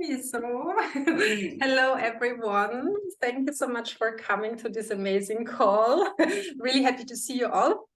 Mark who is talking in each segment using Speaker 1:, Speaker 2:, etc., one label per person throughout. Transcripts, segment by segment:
Speaker 1: So, hello everyone. Thank you so much for coming to this amazing call. Really happy to see you all.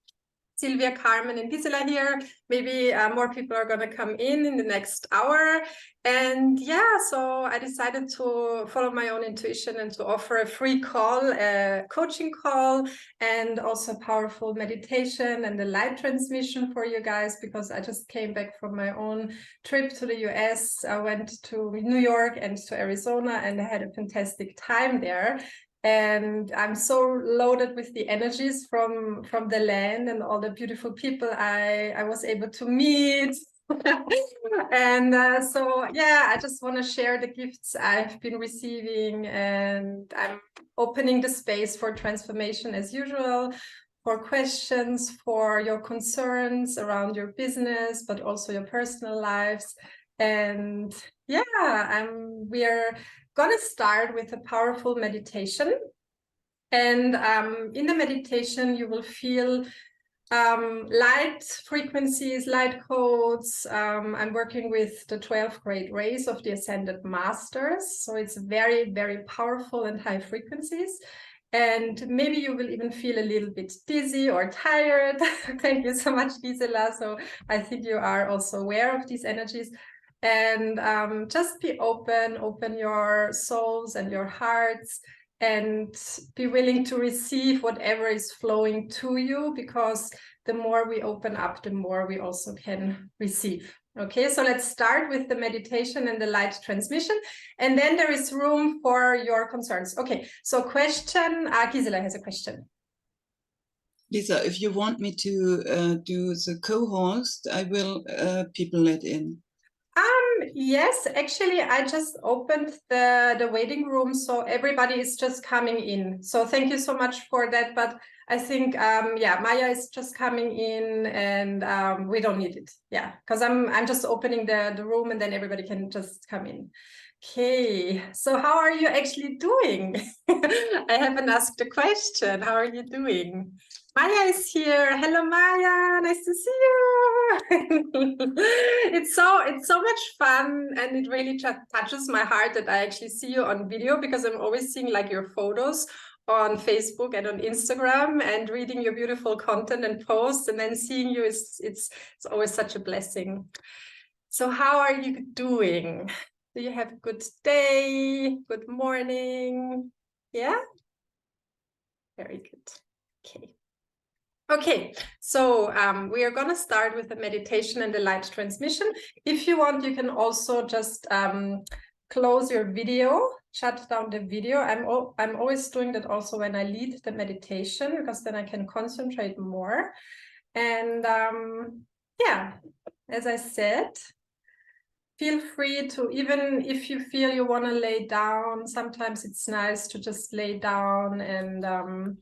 Speaker 1: Silvia, Carmen, and Gisela here. Maybe more people are going to come in the next hour. And yeah, so I decided to follow my own intuition and to offer a free call, a coaching call, and also powerful meditation and a light transmission for you guys, because I just came back from my own trip to the US. I went to New York and to Arizona, and I had a fantastic time there. And I'm so loaded with the energies from the land and all the beautiful people I was able to meet. And so, yeah, I just want to share the gifts I've been receiving, and I'm opening the space for transformation as usual, for questions, for your concerns around your business, but also your personal lives. And yeah, we are going to start with a powerful meditation. And in the meditation, you will feel light frequencies, light codes. I'm working with the 12th grade rays of the Ascended Masters. So it's very, very powerful and high frequencies. And maybe you will even feel a little bit dizzy or tired. Thank you so much, Gisela. So I think you are also aware of these energies. And just be open your souls and your hearts, and be willing to receive whatever is flowing to you, because the more we open up, the more we also can receive. Okay, so let's start with the meditation and the light transmission, and then there is room for your concerns. Okay, so question, Gisela has a question.
Speaker 2: Lisa, if you want me to do the co-host, I will people let in.
Speaker 1: Yes, actually, I just opened the waiting room, so everybody is just coming in. So thank you so much for that. But I think, yeah, Maya is just coming in, and we don't need it. Yeah, because I'm just opening the room, and then everybody can just come in. Okay, so how are you actually doing? I haven't asked a question. How are you doing? Maya is here. Hello, Maya. Nice to see you. It's so much fun, and it really touches my heart that I actually see you on video, because I'm always seeing like your photos on Facebook and on Instagram, and reading your beautiful content and posts, and then seeing you it's always such a blessing. So how are you doing? Do you have a good day? Good morning? Yeah? Very good. Okay. Okay, so we are going to start with the meditation and the light transmission. If you want, you can also just close your video, shut down the video. I'm always doing that also when I lead the meditation, because then I can concentrate more. And yeah, as I said, feel free to, even if you feel you want to lay down, sometimes it's nice to just lay down and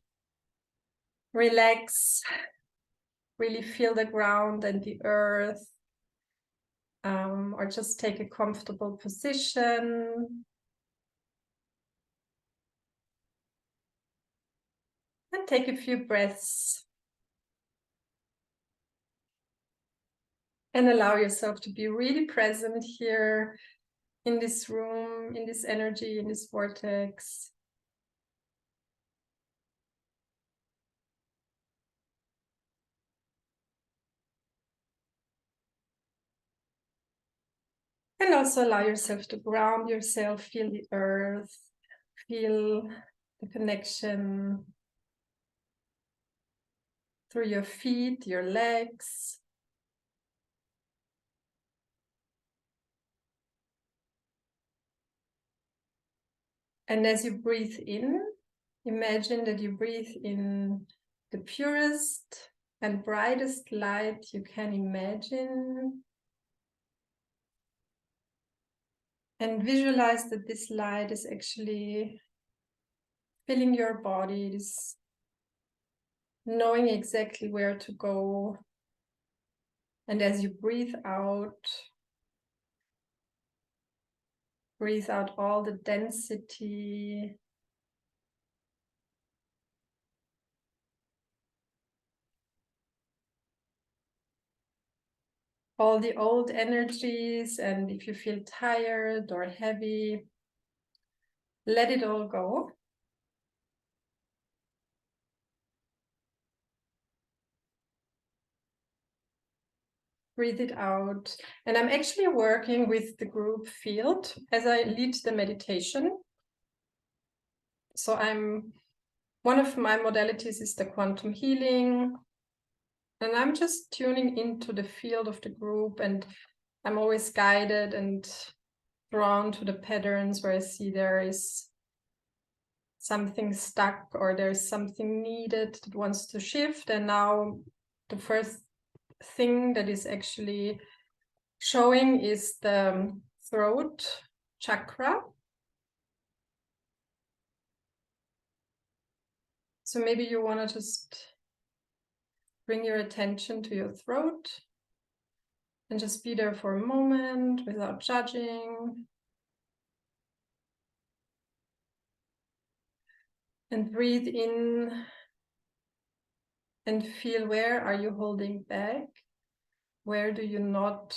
Speaker 1: relax, really feel the ground and the earth, or just take a comfortable position. And take a few breaths. And allow yourself to be really present here in this room, in this energy, in this vortex. And also allow yourself to ground yourself, feel the earth, feel the connection through your feet, your legs. And as you breathe in, imagine that you breathe in the purest and brightest light you can imagine. And visualize that this light is actually filling your body, it is knowing exactly where to go. And as you breathe out all the density, all the old energies, and if you feel tired or heavy, let it all go. Breathe it out. And I'm actually working with the group field as I lead the meditation. So one of my modalities is the quantum healing. And I'm just tuning into the field of the group, and I'm always guided and drawn to the patterns where I see there is something stuck or there's something needed that wants to shift. And now the first thing that is actually showing is the throat chakra. So maybe you want to just bring your attention to your throat and just be there for a moment without judging. And breathe in and feel, where are you holding back? Where do you not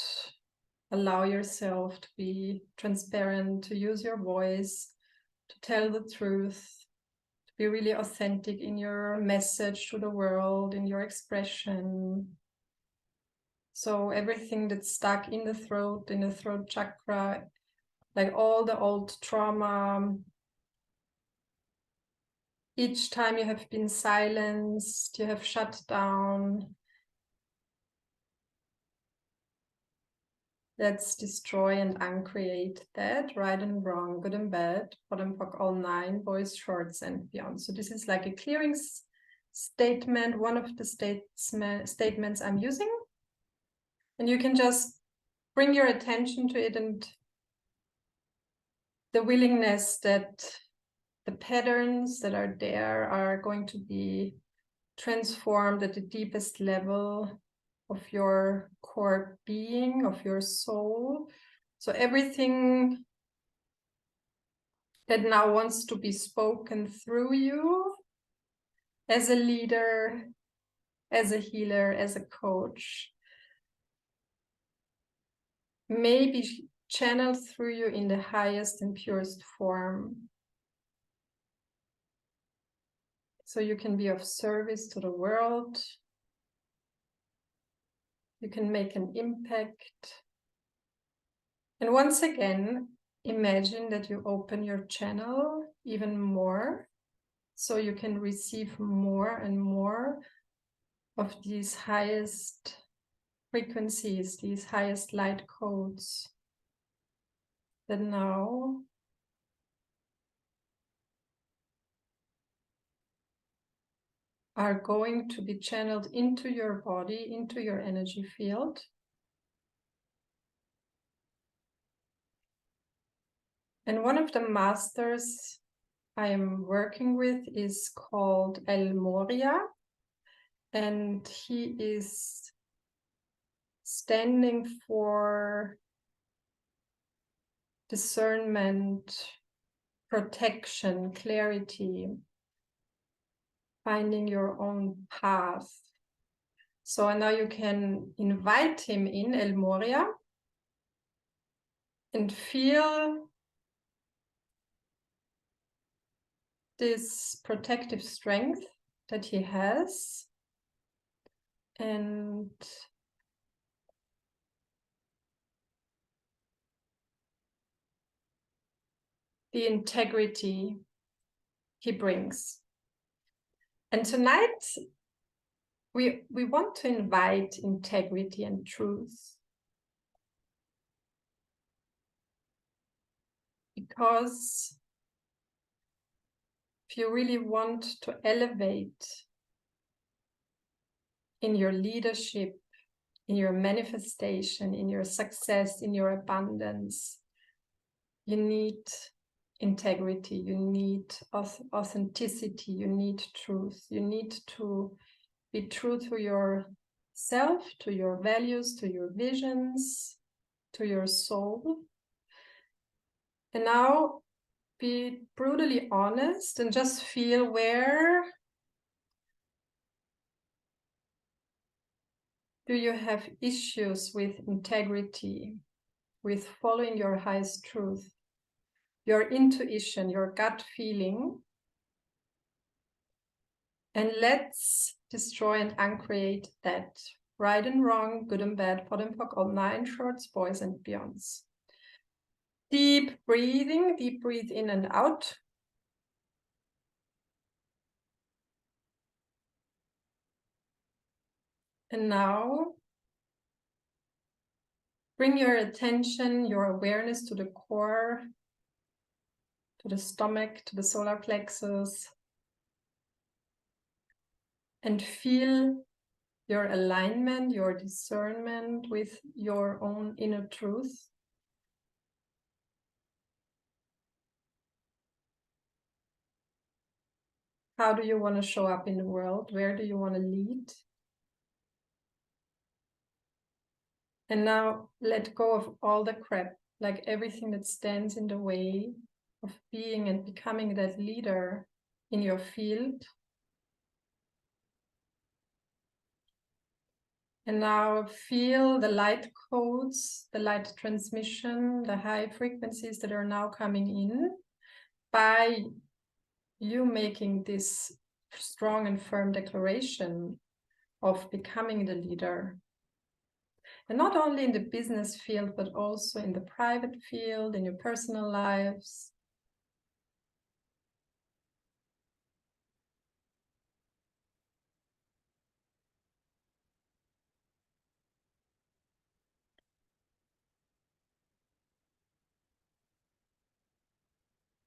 Speaker 1: allow yourself to be transparent, to use your voice, to tell the truth, to be really authentic in your message to the world, in your expression? So everything that's stuck in the throat chakra, like all the old trauma, each time you have been silenced, you have shut down, let's destroy and uncreate that, right and wrong, good and bad, bottom POC, all 9, boys, shorts, and beyond. So this is like a clearing statement, one of the statements I'm using. And you can just bring your attention to it, and the willingness that the patterns that are there are going to be transformed at the deepest level of your core being, of your soul. So everything that now wants to be spoken through you as a leader, as a healer, as a coach, may be channeled through you in the highest and purest form. So you can be of service to the world. You can make an impact. And once again, imagine that you open your channel even more, so you can receive more and more of these highest frequencies, these highest light codes that now are going to be channeled into your body, into your energy field. And one of the masters I am working with is called El Moria, and he is standing for discernment, protection, clarity, finding your own path. So now you can invite him in, El Moria, and feel this protective strength that he has, and the integrity he brings. And tonight we want to invite integrity and truth, because if you really want to elevate in your leadership, in your manifestation, in your success, in your abundance, you need integrity, you need authenticity, you need truth. You need to be true to yourself, to your values, to your visions, to your soul. And now be brutally honest and just feel, where Do you have issues with integrity, with following your highest truth, your intuition, your gut feeling? And let's destroy and uncreate that. Right and wrong, good and bad, pot and pock, all 9 shorts, boys and beyonds. Deep breathing, deep breathe in and out. And now bring your attention, your awareness to the core, to the stomach, to the solar plexus, and feel your alignment, your discernment with your own inner truth. How do you want to show up in the world? Where do you want to lead? And now let go of all the crap, like everything that stands in the way of being and becoming that leader in your field. And now feel the light codes, the light transmission, the high frequencies that are now coming in by you making this strong and firm declaration of becoming the leader. And not only in the business field, but also in the private field, in your personal lives.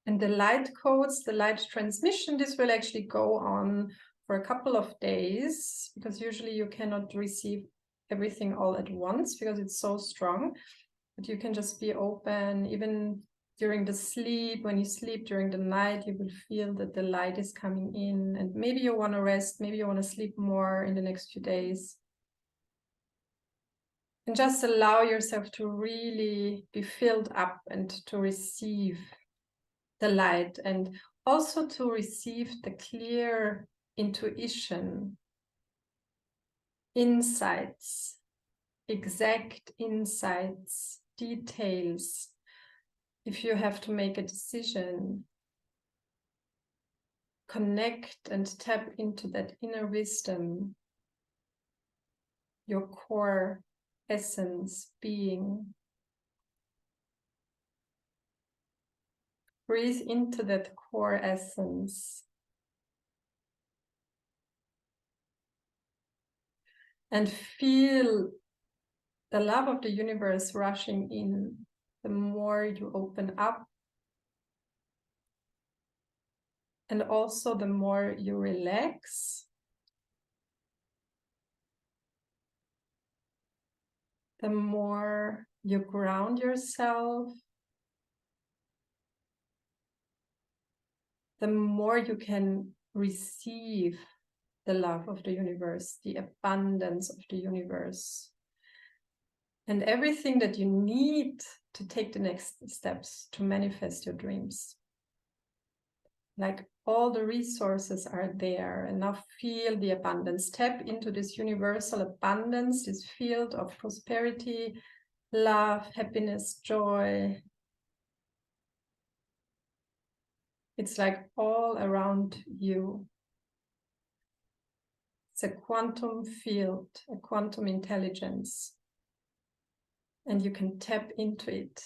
Speaker 1: And the light codes, the light transmission, this will actually go on for a couple of days, because usually you cannot receive everything all at once because it's so strong. But you can just be open, even during the sleep. When you sleep during the night, you will feel that the light is coming in, and maybe you want to rest, maybe you want to sleep more in the next few days. And just allow yourself to really be filled up and to receive the light, and also to receive the clear intuition, insights, exact insights, details. If you have to make a decision, connect and tap into that inner wisdom, your core essence being. Breathe into that core essence. And feel the love of the universe rushing in. The more you open up, and also the more you relax, the more you ground yourself, the more you can receive the love of the universe, the abundance of the universe, and everything that you need to take the next steps to manifest your dreams. Like all the resources are there, and now feel the abundance. Tap into this universal abundance, this field of prosperity, love, happiness, joy. It's like all around you. It's a quantum field, a quantum intelligence, and you can tap into it.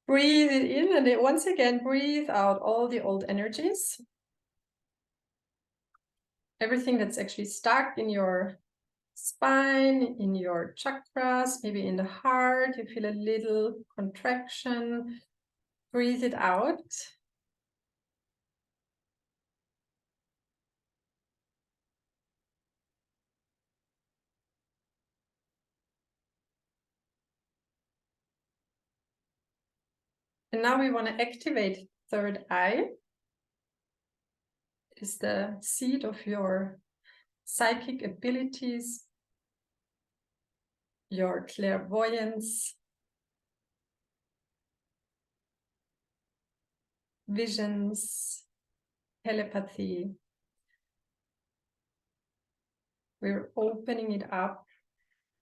Speaker 1: Breathe it in, and once again, breathe out all the old energies. Everything that's actually stuck in your spine, in your chakras, maybe in the heart, you feel a little contraction. Breathe it out. And now we want to activate third eye. It is the seat of your psychic abilities, your clairvoyance, visions, telepathy. we're opening it up,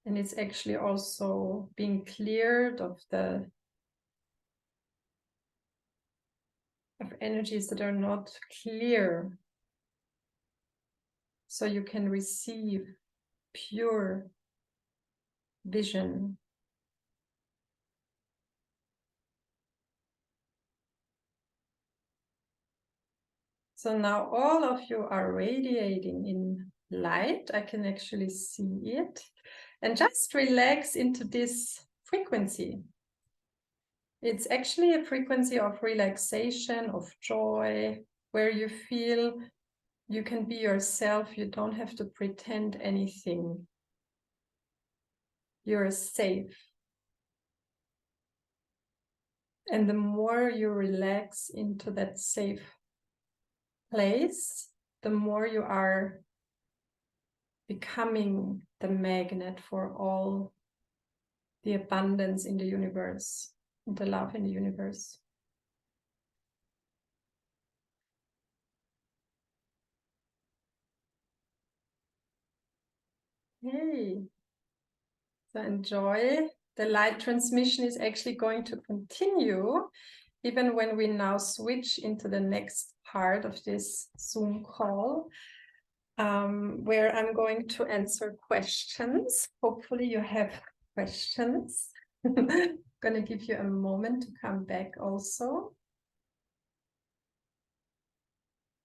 Speaker 1: and it's actually also being cleared of energies that are not clear, so you can receive pure vision. So now all of you are radiating in light. I can actually see it. And just relax into this frequency. It's actually a frequency of relaxation, of joy, where you feel you can be yourself. You don't have to pretend anything. You're safe. And the more you relax into that safe place, the more you are becoming the magnet for all the abundance in the universe, the love in the universe. Hey, so enjoy. The light transmission is actually going to continue even when we now switch into the next part of this Zoom call, where I'm going to answer questions. Hopefully you have questions. I'm going to give you a moment to come back also.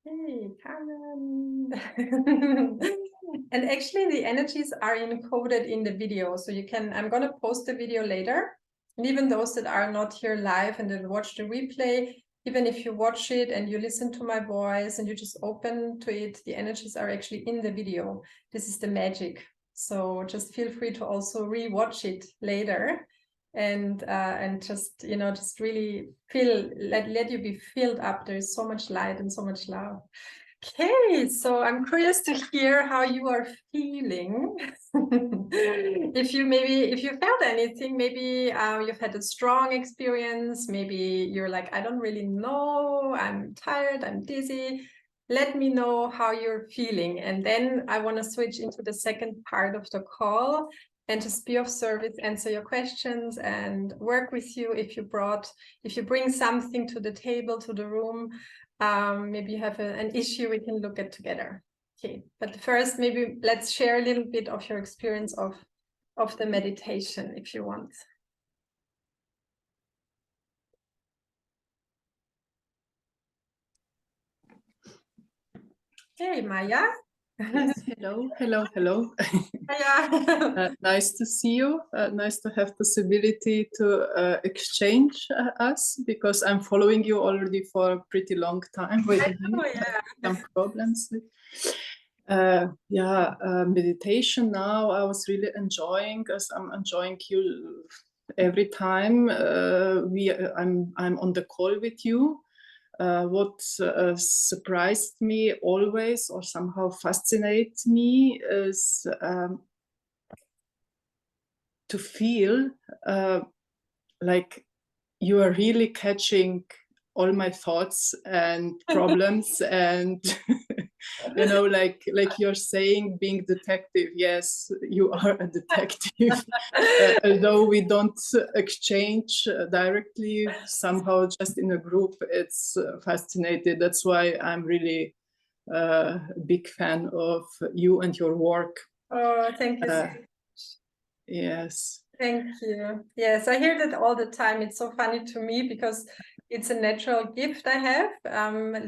Speaker 1: Hey, Carmen. And actually the energies are encoded in the video. So you can, I'm going to post the video later. And even those that are not here live and then watch the replay, even if you watch it and you listen to my voice and you just open to it, the energies are actually in the video. This is the magic. So just feel free to also re-watch it later. And just, you know, just really feel, let you be filled up. There's so much light and so much love. Okay, so I'm curious to hear how you are feeling. If you felt anything, maybe you've had a strong experience, maybe you're like, I don't really know, I'm tired, I'm dizzy. Let me know how you're feeling. And then I want to switch into the second part of the call and just be of service, answer your questions and work with you if you bring something to the table, to the room. Maybe you have an issue we can look at together. Okay, but first maybe let's share a little bit of your experience of the meditation if you want. Hey, Maya.
Speaker 3: Yes, hello.
Speaker 1: Maya.
Speaker 3: Nice to see you. Nice to have possibility to exchange us, because I'm following you already for a pretty long time. Some problems. Meditation now I was really enjoying, as I'm enjoying you every time I'm on the call with you. What surprised me always, or somehow fascinates me, is to feel like you are really catching all my thoughts and problems and you know, like you're saying, being detective. Yes, you are a detective. Although we don't exchange directly, somehow just in a group, it's fascinating. That's why I'm really a big fan of you and your work.
Speaker 1: Oh, thank you so much.
Speaker 3: Yes.
Speaker 1: Thank you. Yes, I hear that all the time. It's so funny to me because it's a natural gift I have,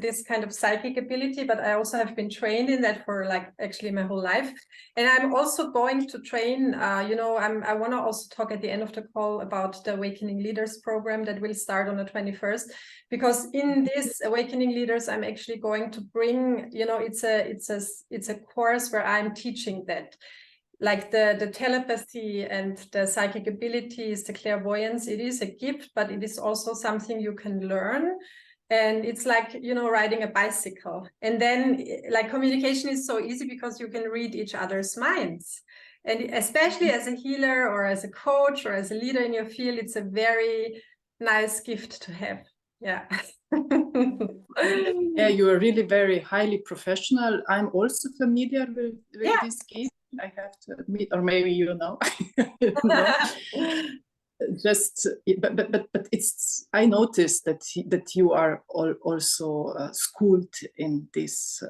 Speaker 1: this kind of psychic ability, but I also have been trained in that for like actually my whole life. And I'm also going to train, you know, I want to also talk at the end of the call about the Awakening Leaders program that will start on the 21st, because in this Awakening Leaders, I'm actually going to bring, you know, it's a course where I'm teaching that. Like the telepathy and the psychic abilities, the clairvoyance, it is a gift, but it is also something you can learn. And it's like, you know, riding a bicycle. And then like communication is so easy because you can read each other's minds. And especially as a healer or as a coach or as a leader in your field, it's a very nice gift to have. Yeah.
Speaker 3: Yeah, you are really very highly professional. I'm also familiar with this gift. I have to admit, or maybe you know, I don't know. Just, but it's. I noticed that you are also schooled in these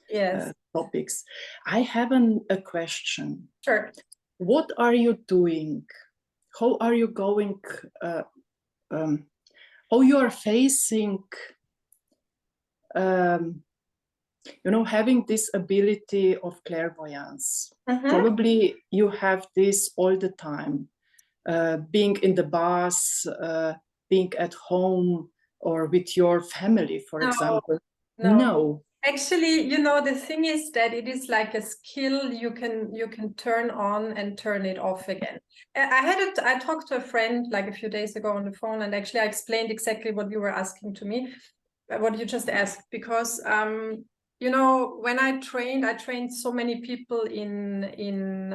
Speaker 1: Yes.
Speaker 3: topics. I have a question.
Speaker 1: Sure.
Speaker 3: What are you doing? How are you going? How you are facing? Having this ability of clairvoyance. Probably you have this all the time, being in the bus, being at home, or with your family, for example. No.
Speaker 1: Actually, the thing is that it is like a skill you can turn on and turn it off again. I talked to a friend like a few days ago on the phone, and actually I explained exactly what you were asking to me, what you just asked, because when I trained so many people in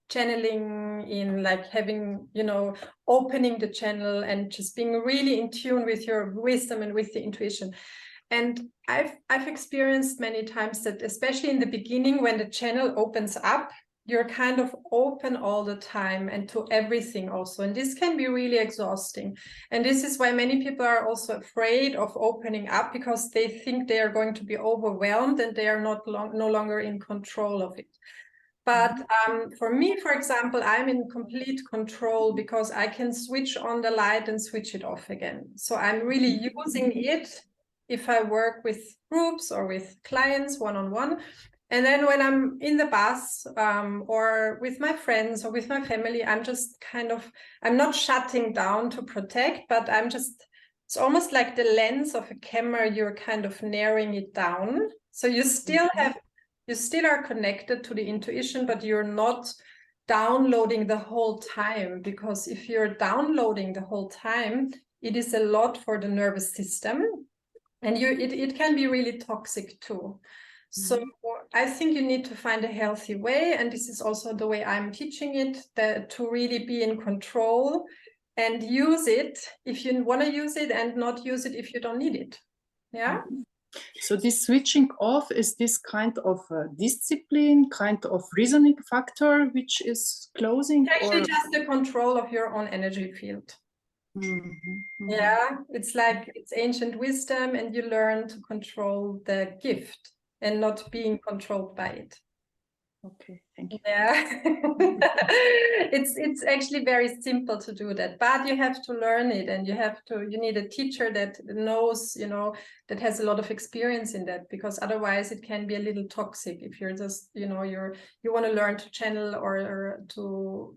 Speaker 1: channeling, in like having, opening the channel and just being really in tune with your wisdom and with the intuition. And I've experienced many times that, especially in the beginning, when the channel opens up, you're kind of open all the time and to everything also. And this can be really exhausting. And this is why many people are also afraid of opening up, because they think they are going to be overwhelmed and they are no longer in control of it. But for me, for example, I'm in complete control because I can switch on the light and switch it off again. So I'm really using it if I work with groups or with clients one-on-one. And then when I'm in the bus or with my friends or with my family, I'm just I'm not shutting down to protect, but it's almost like the lens of a camera, you're kind of narrowing it down. So you still are connected to the intuition, but you're not downloading the whole time, because if you're downloading the whole time, it is a lot for the nervous system, and it can be really toxic too. So I think you need to find a healthy way, and this is also the way I'm teaching it, to really be in control and use it if you want to use it, and not use it if you don't need it. Yeah.
Speaker 3: So this switching off, is this kind of discipline, kind of reasoning factor, which is closing?
Speaker 1: It's actually just the control of your own energy field. Yeah, it's like it's ancient wisdom, and you learn to control the gift and not being controlled by it.
Speaker 3: Okay, thank you.
Speaker 1: Yeah. It's actually very simple to do that, but you have to learn it, and you need a teacher that knows, that has a lot of experience in that, because otherwise it can be a little toxic if you're just, you want to learn to channel or to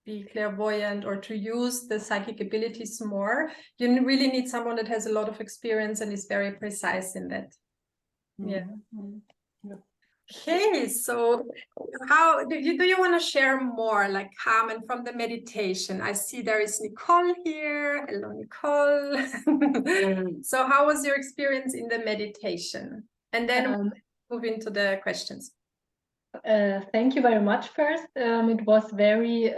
Speaker 1: be clairvoyant or to use the psychic abilities more. You really need someone that has a lot of experience and is very precise in that. Yeah. Okay, so how do you want to share more, like Carmen, from the meditation? I see there is Nicole here. Hello, Nicole. So how was your experience in the meditation? And then we'll move into the questions.
Speaker 4: Thank you very much first. It was very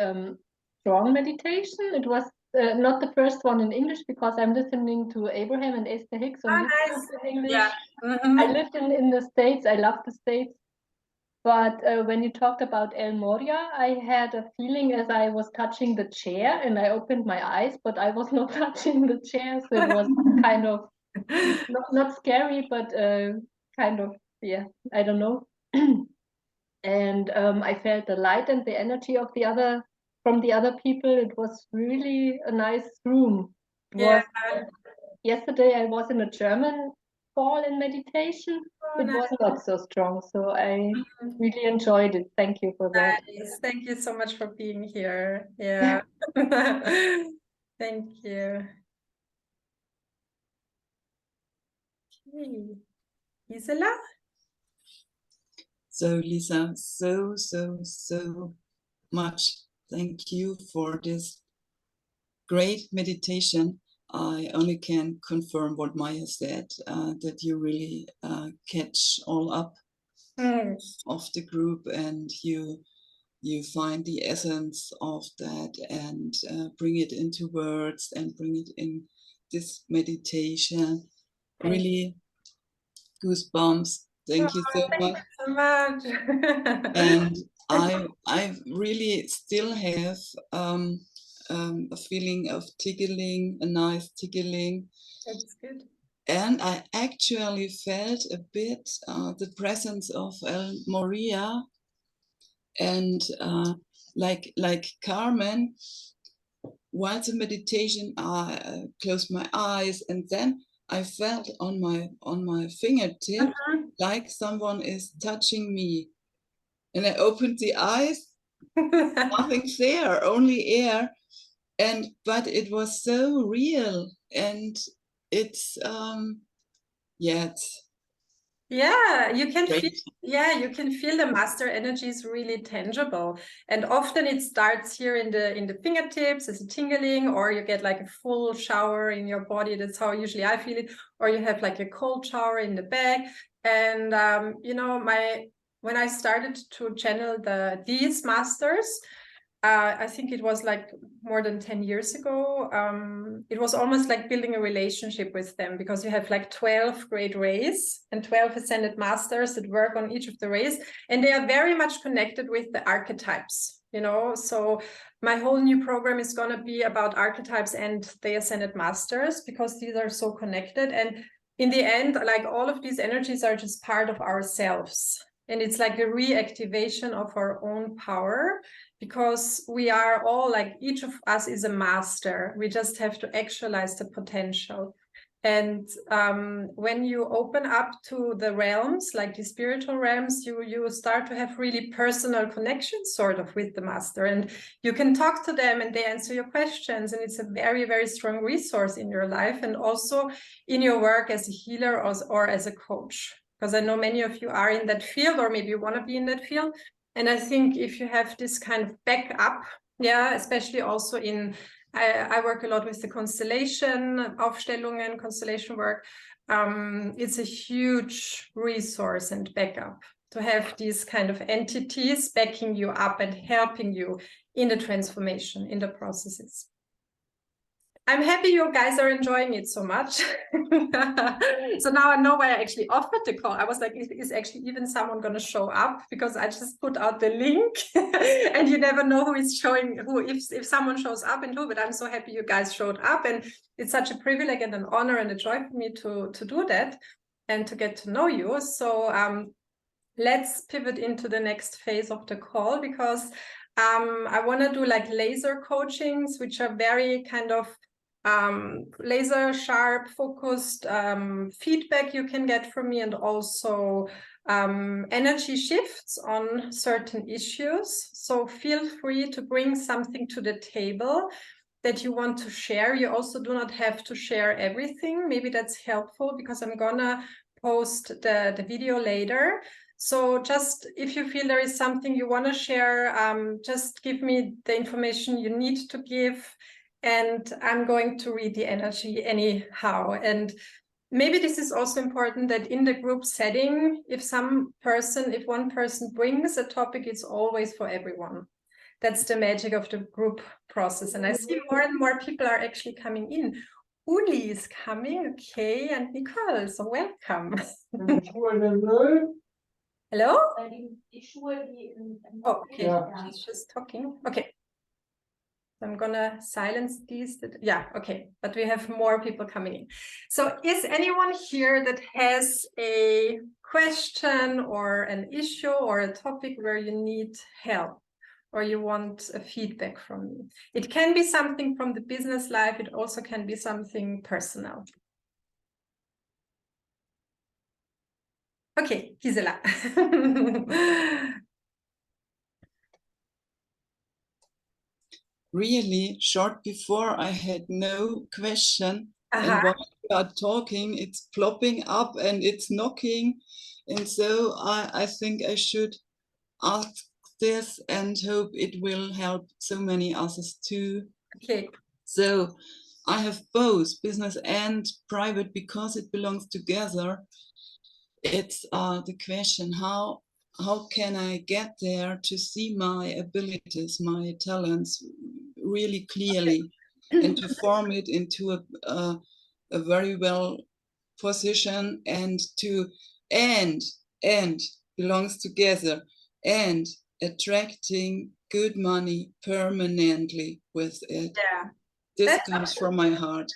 Speaker 4: strong meditation. It was not the first one in English, because I'm listening to Abraham and Esther Hicks on YouTube in English.
Speaker 1: Yeah.
Speaker 4: I lived in the States. I love the States. But when you talked about El Moria, I had a feeling as I was touching the chair, and I opened my eyes, but I was not touching the chair. So it was kind of not scary, but kind of, yeah, I don't know. And I felt the light and the energy of from the other people. It was really a nice room. Yesterday I was in a German call in meditation. It was not so strong, so I really enjoyed it. Thank you for that.
Speaker 1: Nice. Thank you so much for being here. Yeah. Thank you. Okay. Gisela?
Speaker 2: So Lisa, so much thank you for this great meditation. I only can confirm what Maya said, that you really catch all up of the group, and you find the essence of that, and bring it into words and bring it in this meditation. Really goosebumps. Thank you so
Speaker 1: Thank
Speaker 2: much.
Speaker 1: you so much.
Speaker 2: And I really still have a feeling of tickling, a nice tickling.
Speaker 1: That's good.
Speaker 2: And I actually felt a bit the presence of El Moria, and like Carmen, while the meditation, I closed my eyes, and then I felt on my fingertip like someone is touching me, and I opened the eyes. Nothing's there, only air, but it was so real, and it's
Speaker 1: Yeah, you can
Speaker 2: great.
Speaker 1: feel, yeah, you can feel the master energy is really tangible. And often it starts here in the fingertips as a tingling, or you get like a full shower in your body. That's how usually I feel it. Or you have like a cold shower in the back. And you know, when I started to channel these masters, I think it was like more than 10 years ago. It was almost like building a relationship with them, because you have like 12 great rays and 12 ascended masters that work on each of the rays. And they are very much connected with the archetypes, you know. So my whole new program is going to be about archetypes and the ascended masters, because these are so connected. And in the end, like all of these energies are just part of ourselves. And it's like a reactivation of our own power, because we are all like, each of us is a master. We just have to actualize the potential. And when you open up to the realms, like the spiritual realms, you start to have really personal connections sort of with the master, and you can talk to them and they answer your questions. And it's a very, very strong resource in your life, and also in your work as a healer or as a coach. Because I know many of you are in that field, or maybe you want to be in that field. And I think if you have this kind of backup, yeah, especially also I work a lot with the constellation, Aufstellungen, constellation work. It's a huge resource and backup to have these kind of entities backing you up and helping you in the transformation, in the processes. I'm happy you guys are enjoying it so much. So now I know why I actually offered the call. I was like, is actually even someone going to show up? Because I just put out the link and you never know who is showing who, if someone shows up and who, but I'm so happy you guys showed up. And it's such a privilege and an honor and a joy for me to do that and to get to know you. So let's pivot into the next phase of the call, because I want to do like laser coachings, which are very kind of laser sharp focused feedback you can get from me, and also energy shifts on certain issues. So feel free to bring something to the table that you want to share. You also do not have to share everything. Maybe that's helpful, because I'm gonna post the video later. So just if you feel there is something you want to share, just give me the information you need to give, and I'm going to read the energy anyhow. And maybe this is also important, that in the group setting, if one person brings a topic, it's always for everyone. That's the magic of the group process. And I see more and more people are actually coming in. Uli is coming, okay, and Nicole, so welcome. Hello? Oh, okay, yeah. She's just talking. Okay. I'm gonna silence these. Yeah, okay, but we have more people coming in. So is anyone here that has a question or an issue or a topic where you need help, or you want a feedback from me? It can be something from the business life. It also can be something personal. Okay, Gisela.
Speaker 2: Really, short before I had no question, and while we are talking, it's plopping up and it's knocking, and so I think I should ask this and hope it will help so many others too.
Speaker 1: Okay.
Speaker 2: So I have both business and private, because it belongs together. It's the question, how can I get there to see my abilities, my talents really clearly, and to form it into a very well position, and and belongs together, and attracting good money permanently with it.
Speaker 1: Yeah.
Speaker 2: This
Speaker 1: That's
Speaker 2: comes from my heart.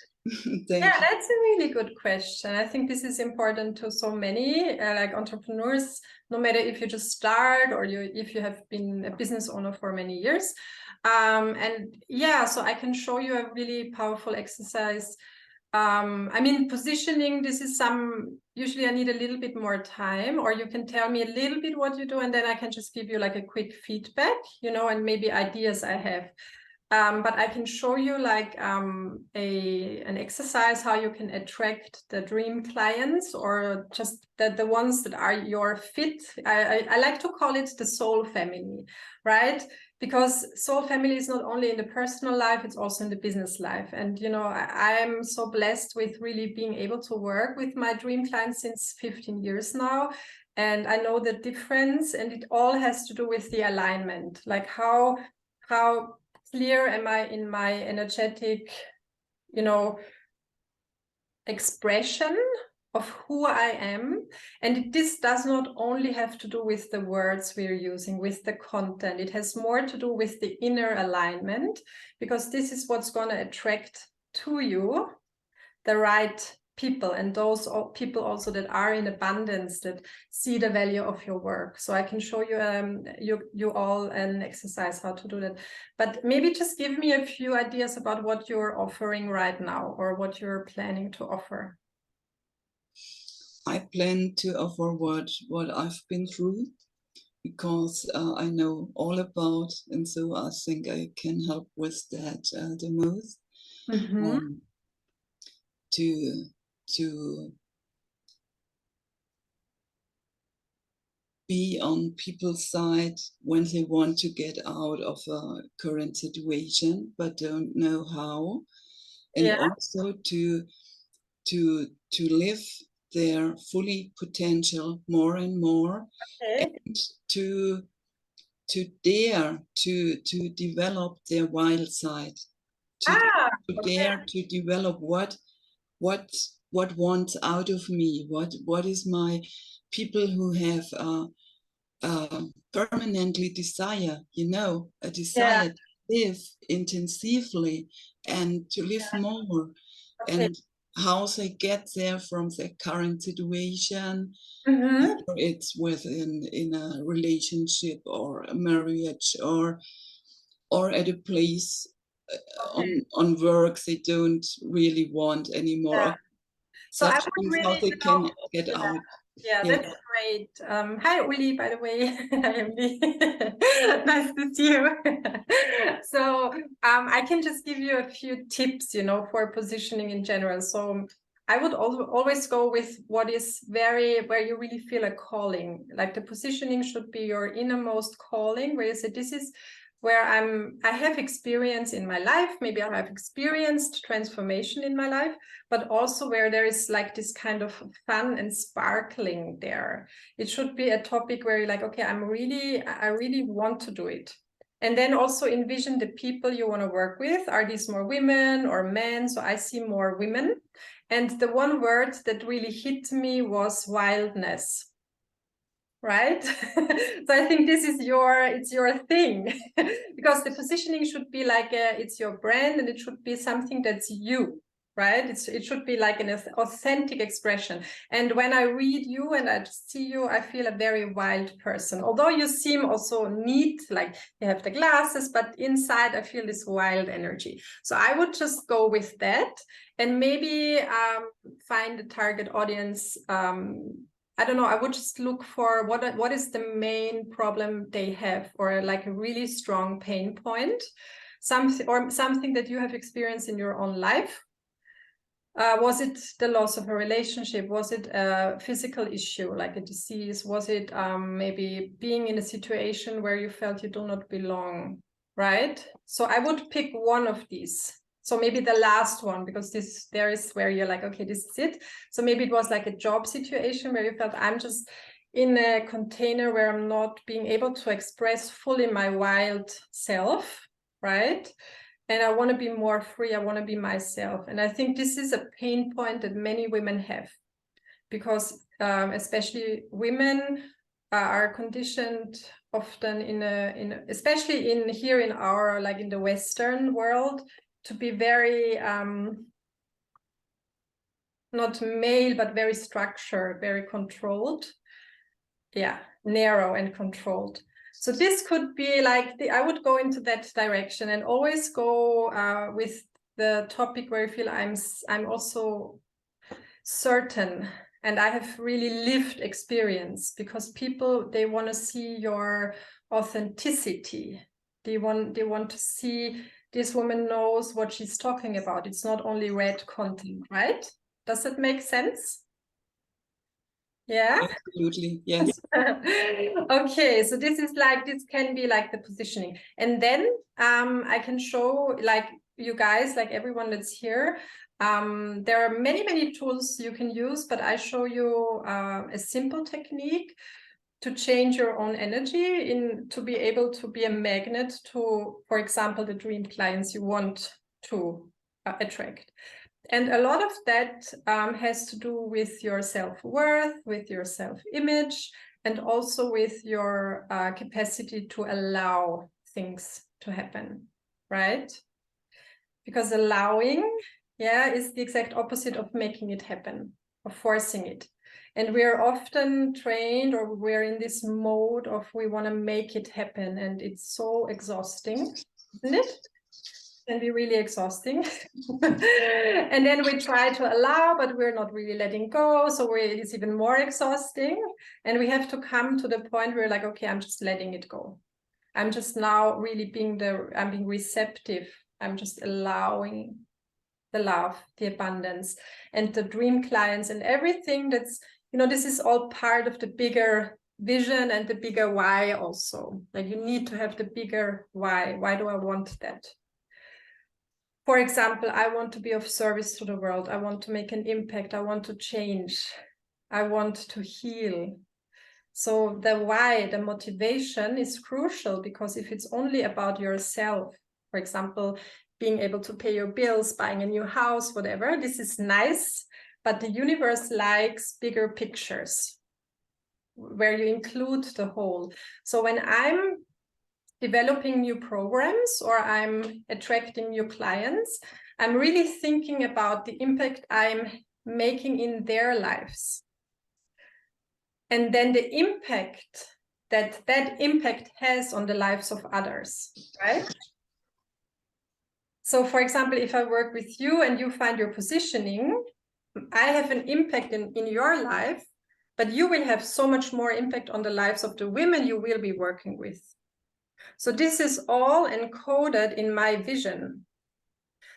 Speaker 2: Thank
Speaker 1: Yeah,
Speaker 2: you.
Speaker 1: that's a really good question. I think this is important to so many like entrepreneurs, no matter if you just start or if you have been a business owner for many years. And yeah, so I can show you a really powerful exercise. I mean, positioning, this is usually I need a little bit more time, or you can tell me a little bit what you do, and then I can just give you like a quick feedback, and maybe ideas I have. But I can show you like an exercise how you can attract the dream clients, or just the ones that are your fit. I like to call it the soul family, right? Because soul family is not only in the personal life, it's also in the business life. And I'm so blessed with really being able to work with my dream clients since 15 years now. And I know the difference, and it all has to do with the alignment, like how clear am I in my energetic, expression of who I am. And this does not only have to do with the words we're using, with the content. It has more to do with the inner alignment, because this is what's going to attract to you the right people, and those people also that are in abundance, that see the value of your work. So I can show you you all an exercise how to do that. But maybe just give me a few ideas about what you're offering right now, or what you're planning to offer.
Speaker 2: I plan to offer what I've been through, because I know all about, and so I think I can help with that the most. To be on people's side when they want to get out of a current situation but don't know how, and also to live their fully potential more and more, and to dare to develop their wild side, to dare to develop what wants out of me, what is my people who have permanently desire, a desire to live intensively and to live more, and how they get there from their current situation, whether it's in a relationship or a marriage, or at a place on work they don't really want anymore.
Speaker 1: So I
Speaker 2: Such
Speaker 1: would
Speaker 2: things,
Speaker 1: really
Speaker 2: how they can get out.
Speaker 1: Yeah, that's great. Hi, Uli, by the way. Hi, Emily. Nice to see you. So I can just give you a few tips, for positioning in general. So I would always go with what is where you really feel a calling. Like the positioning should be your innermost calling, where you say, this is where I have experience in my life. Maybe I have experienced transformation in my life, but also where there is like this kind of fun and sparkling there. It should be a topic where you're like, okay, I really want to do it. And then also envision the people you want to work with. Are these more women or men? So I see more women. And the one word that really hit me was wildness. Right? So I think this is it's your thing, because the positioning should be like it's your brand, and it should be something that's you, right? It should be like an authentic expression. And when I read you and I see you, I feel a very wild person, although you seem also neat, like you have the glasses, but inside I feel this wild energy. So I would just go with that, and maybe find the target audience. I don't know, I would just look for what is the main problem they have, or like a really strong pain point, something that you have experienced in your own life. Was it the loss of a relationship? Was it a physical issue, like a disease? Was it maybe being in a situation where you felt you do not belong, right? So I would pick one of these. So maybe the last one, because there is where you're like, okay, this is it. So maybe it was like a job situation where you felt I'm just in a container where I'm not being able to express fully my wild self, right? And I want to be more free. I want to be myself. And I think this is a pain point that many women have, because especially women are conditioned often especially here in our, like in the Western world, to be very not male, but very structured, very controlled. Yeah, narrow and controlled. So this could be like, I would go into that direction and always go with the topic where I feel I'm also certain and I have really lived experience, because people, they want to see your authenticity. They want to see this woman knows what she's talking about. It's not only read content, right? Does it make sense? Yeah.
Speaker 2: Absolutely, yes.
Speaker 1: Okay, so this can be like the positioning, and then I can show, like, you guys, like everyone that's here, there are many tools you can use, but I show you a simple technique to change your own energy to be able to be a magnet to, for example, the dream clients you want to attract. And a lot of that has to do with your self-worth, with your self-image, and also with your capacity to allow things to happen, right? Because allowing, is the exact opposite of making it happen, of forcing it. And we're often trained, or we're in this mode of we want to make it happen, and it's so exhausting, isn't it? Can be really exhausting. And then we try to allow, but we're not really letting go, so it's even more exhausting. And we have to come to the point where, like, okay, I'm just letting it go. I'm just now really I'm being receptive. I'm just allowing the love, the abundance, and the dream clients, and everything that's, this is all part of the bigger vision and the bigger why also. Like, you need to have the bigger why. Why do I want that? For example, I want to be of service to the world. I want to make an impact. I want to change. I want to heal. So the why, the motivation is crucial, because if it's only about yourself, for example, being able to pay your bills, buying a new house, whatever, this is nice, but the universe likes bigger pictures where you include the whole. So when I'm developing new programs or I'm attracting new clients, I'm really thinking about the impact I'm making in their lives. And then the impact that impact has on the lives of others, right? So for example, if I work with you and you find your positioning, I have an impact in your life, but you will have so much more impact on the lives of the women you will be working with. So this is all encoded in my vision.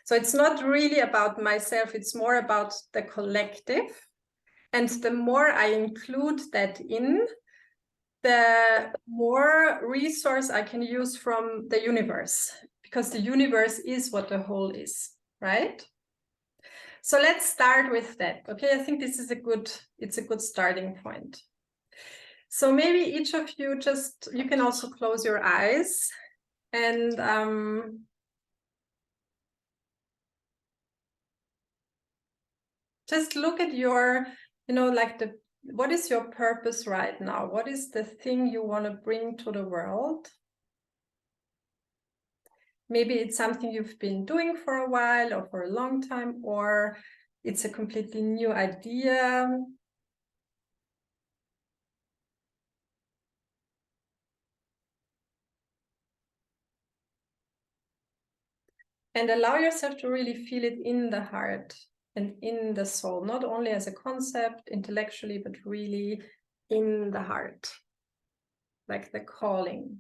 Speaker 1: So it's not really about myself, it's more about the collective. And the more I include that in, the more resource I can use from the universe, because the universe is what the whole is, right? So let's start with that. Okay, I think this is it's a good starting point. So maybe each of you you can also close your eyes and just look at your, like what is your purpose right now? What is the thing you want to bring to the world? Maybe it's something you've been doing for a while or for a long time, or it's a completely new idea. And allow yourself to really feel it in the heart and in the soul, not only as a concept intellectually, but really in the heart, like the calling.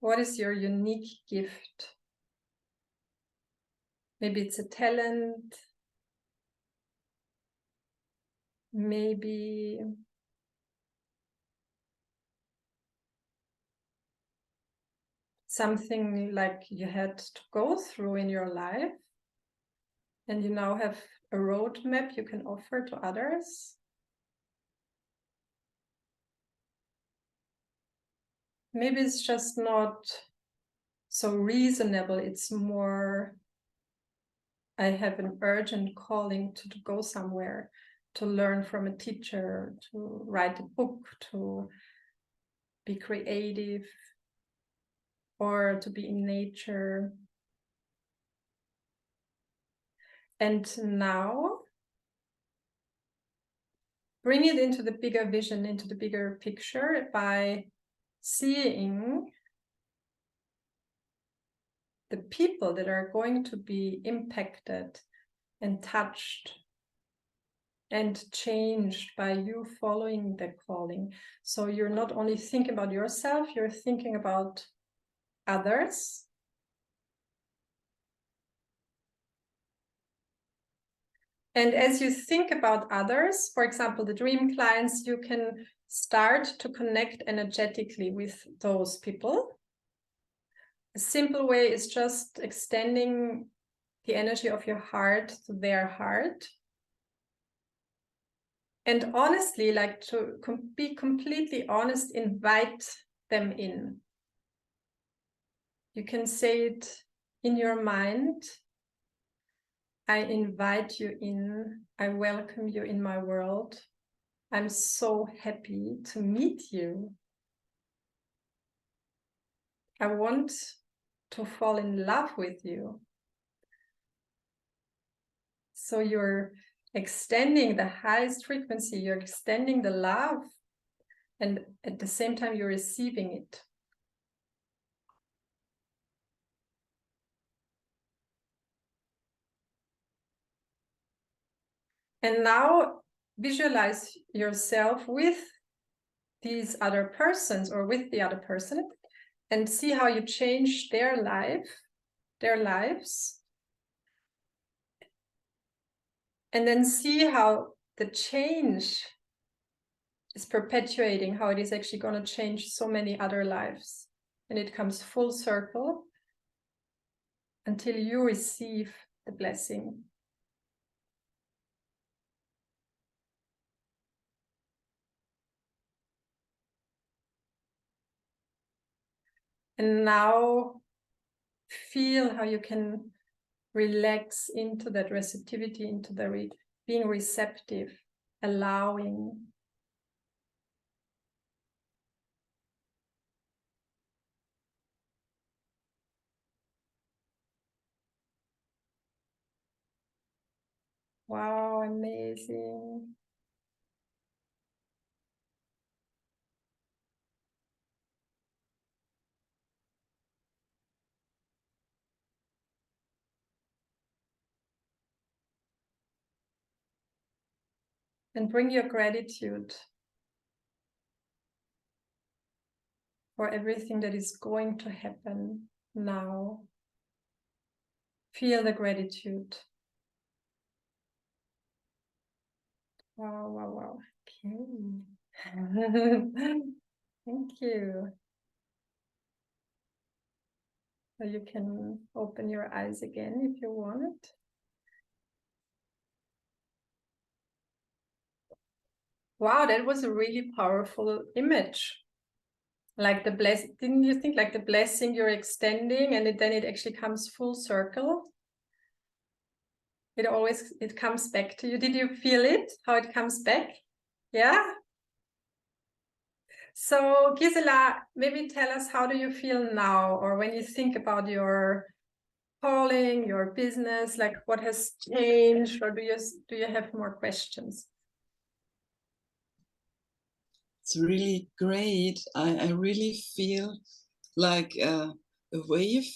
Speaker 1: What is your unique gift? Maybe it's a talent. Maybe something like you had to go through in your life, and you now have a roadmap you can offer to others. Maybe it's just not so reasonable. It's more, I have an urgent calling to go somewhere, to learn from a teacher, to write a book, to be creative, or to be in nature. And now bring it into the bigger vision, into the bigger picture by seeing the people that are going to be impacted and touched and changed by you following the calling. So you're not only thinking about yourself, you're thinking about others. And as you think about others, for example, the dream clients, you can start to connect energetically with those people. A simple way is just extending the energy of your heart to their heart. And honestly, like to be completely honest, invite them in. You can say it in your mind. I invite you in. I welcome you in my world. I'm so happy to meet you. I want to fall in love with you. So you're extending the highest frequency, you're extending the love, and at the same time you're receiving it. And now visualize yourself with these other persons or with the other person and see how you change their lives. And then see how the change is perpetuating, how it is actually going to change so many other lives. And it comes full circle until you receive the blessing. And now feel how you can relax into that receptivity, into the being receptive, allowing. Wow, amazing. And bring your gratitude for everything that is going to happen now. Feel the gratitude. Wow, wow, wow. Okay. Thank you. So you can open your eyes again if you want. Wow, that was a really powerful image. Like the blessing, didn't you think like the blessing you're extending and then it actually comes full circle? It comes back to you. Did you feel it, how it comes back? Yeah. So Gisela, maybe tell us, how do you feel now? Or when you think about your calling, your business, like what has changed, or do you have more questions?
Speaker 2: It's really great. I really feel like a wave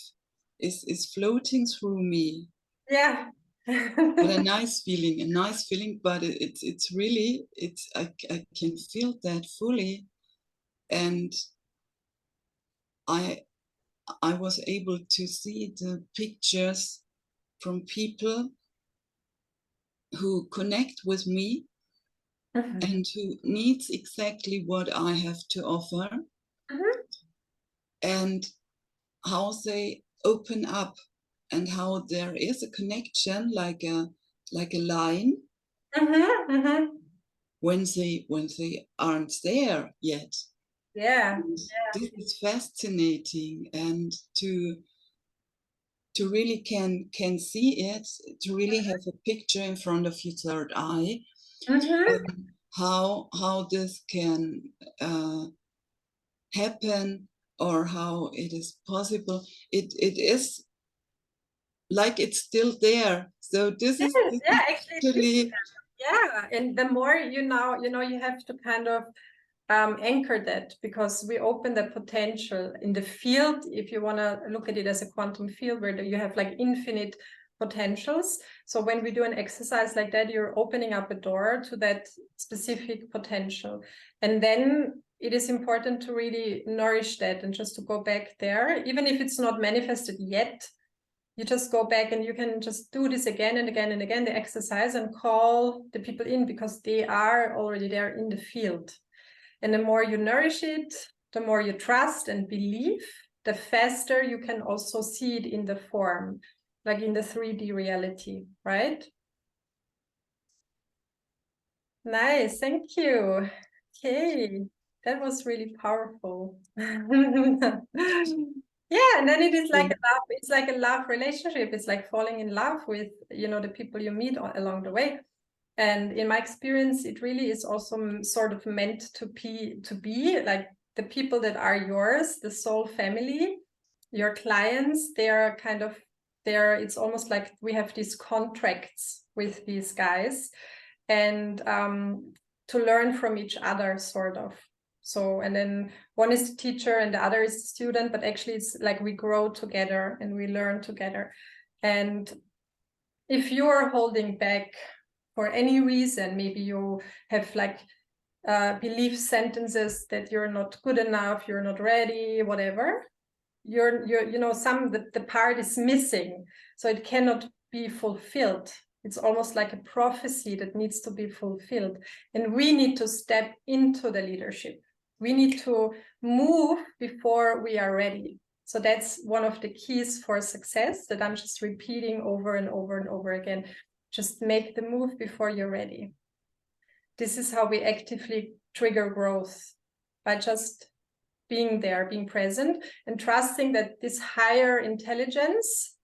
Speaker 2: is floating through me.
Speaker 1: Yeah.
Speaker 2: But a nice feeling, but it's really, I can feel that fully. And I was able to see the pictures from people who connect with me and who needs exactly what I have to offer, and how they open up and how there is a connection, like a line, when they aren't there yet.
Speaker 1: Yeah.
Speaker 2: This is fascinating, and to really can see it, to really have a picture in front of your third eye, how this can happen, or how it is possible. It is like it's still there. So this is
Speaker 1: Yeah, actually,
Speaker 2: actually
Speaker 1: yeah. And the more you know, you have to kind of anchor that, because we open the potential in the field. If you want to look at it as a quantum field where you have like infinite potentials. So when we do an exercise like that, you're opening up a door to that specific potential. And then it is important to really nourish that and just to go back there, even if it's not manifested yet. You just go back and you can just do this again and again and again, the exercise, and call the people in, because they are already there in the field. And the more you nourish it, the more you trust and believe, the faster you can also see it in the form, like in the 3D reality, right? Nice, thank you. Okay, that was really powerful. Yeah, and then it is like a love, it's like a love relationship. It's like falling in love with, the people you meet along the way. And in my experience, it really is also sort of meant to be like the people that are yours, the soul family, your clients. They're kind of there. It's almost like we have these contracts with these guys, and to learn from each other, sort of. So, and then one is the teacher and the other is the student, but actually it's like we grow together and we learn together. And if you're holding back for any reason, maybe you have like belief sentences that you're not good enough, you're not ready, whatever, you're the part is missing, so it cannot be fulfilled. It's almost like a prophecy that needs to be fulfilled, and we need to step into the leadership. We need to move before we are ready. So that's one of the keys for success that I'm just repeating over and over and over again. Just make the move before you're ready. This is how we actively trigger growth, by just being there, being present, and trusting that this higher intelligence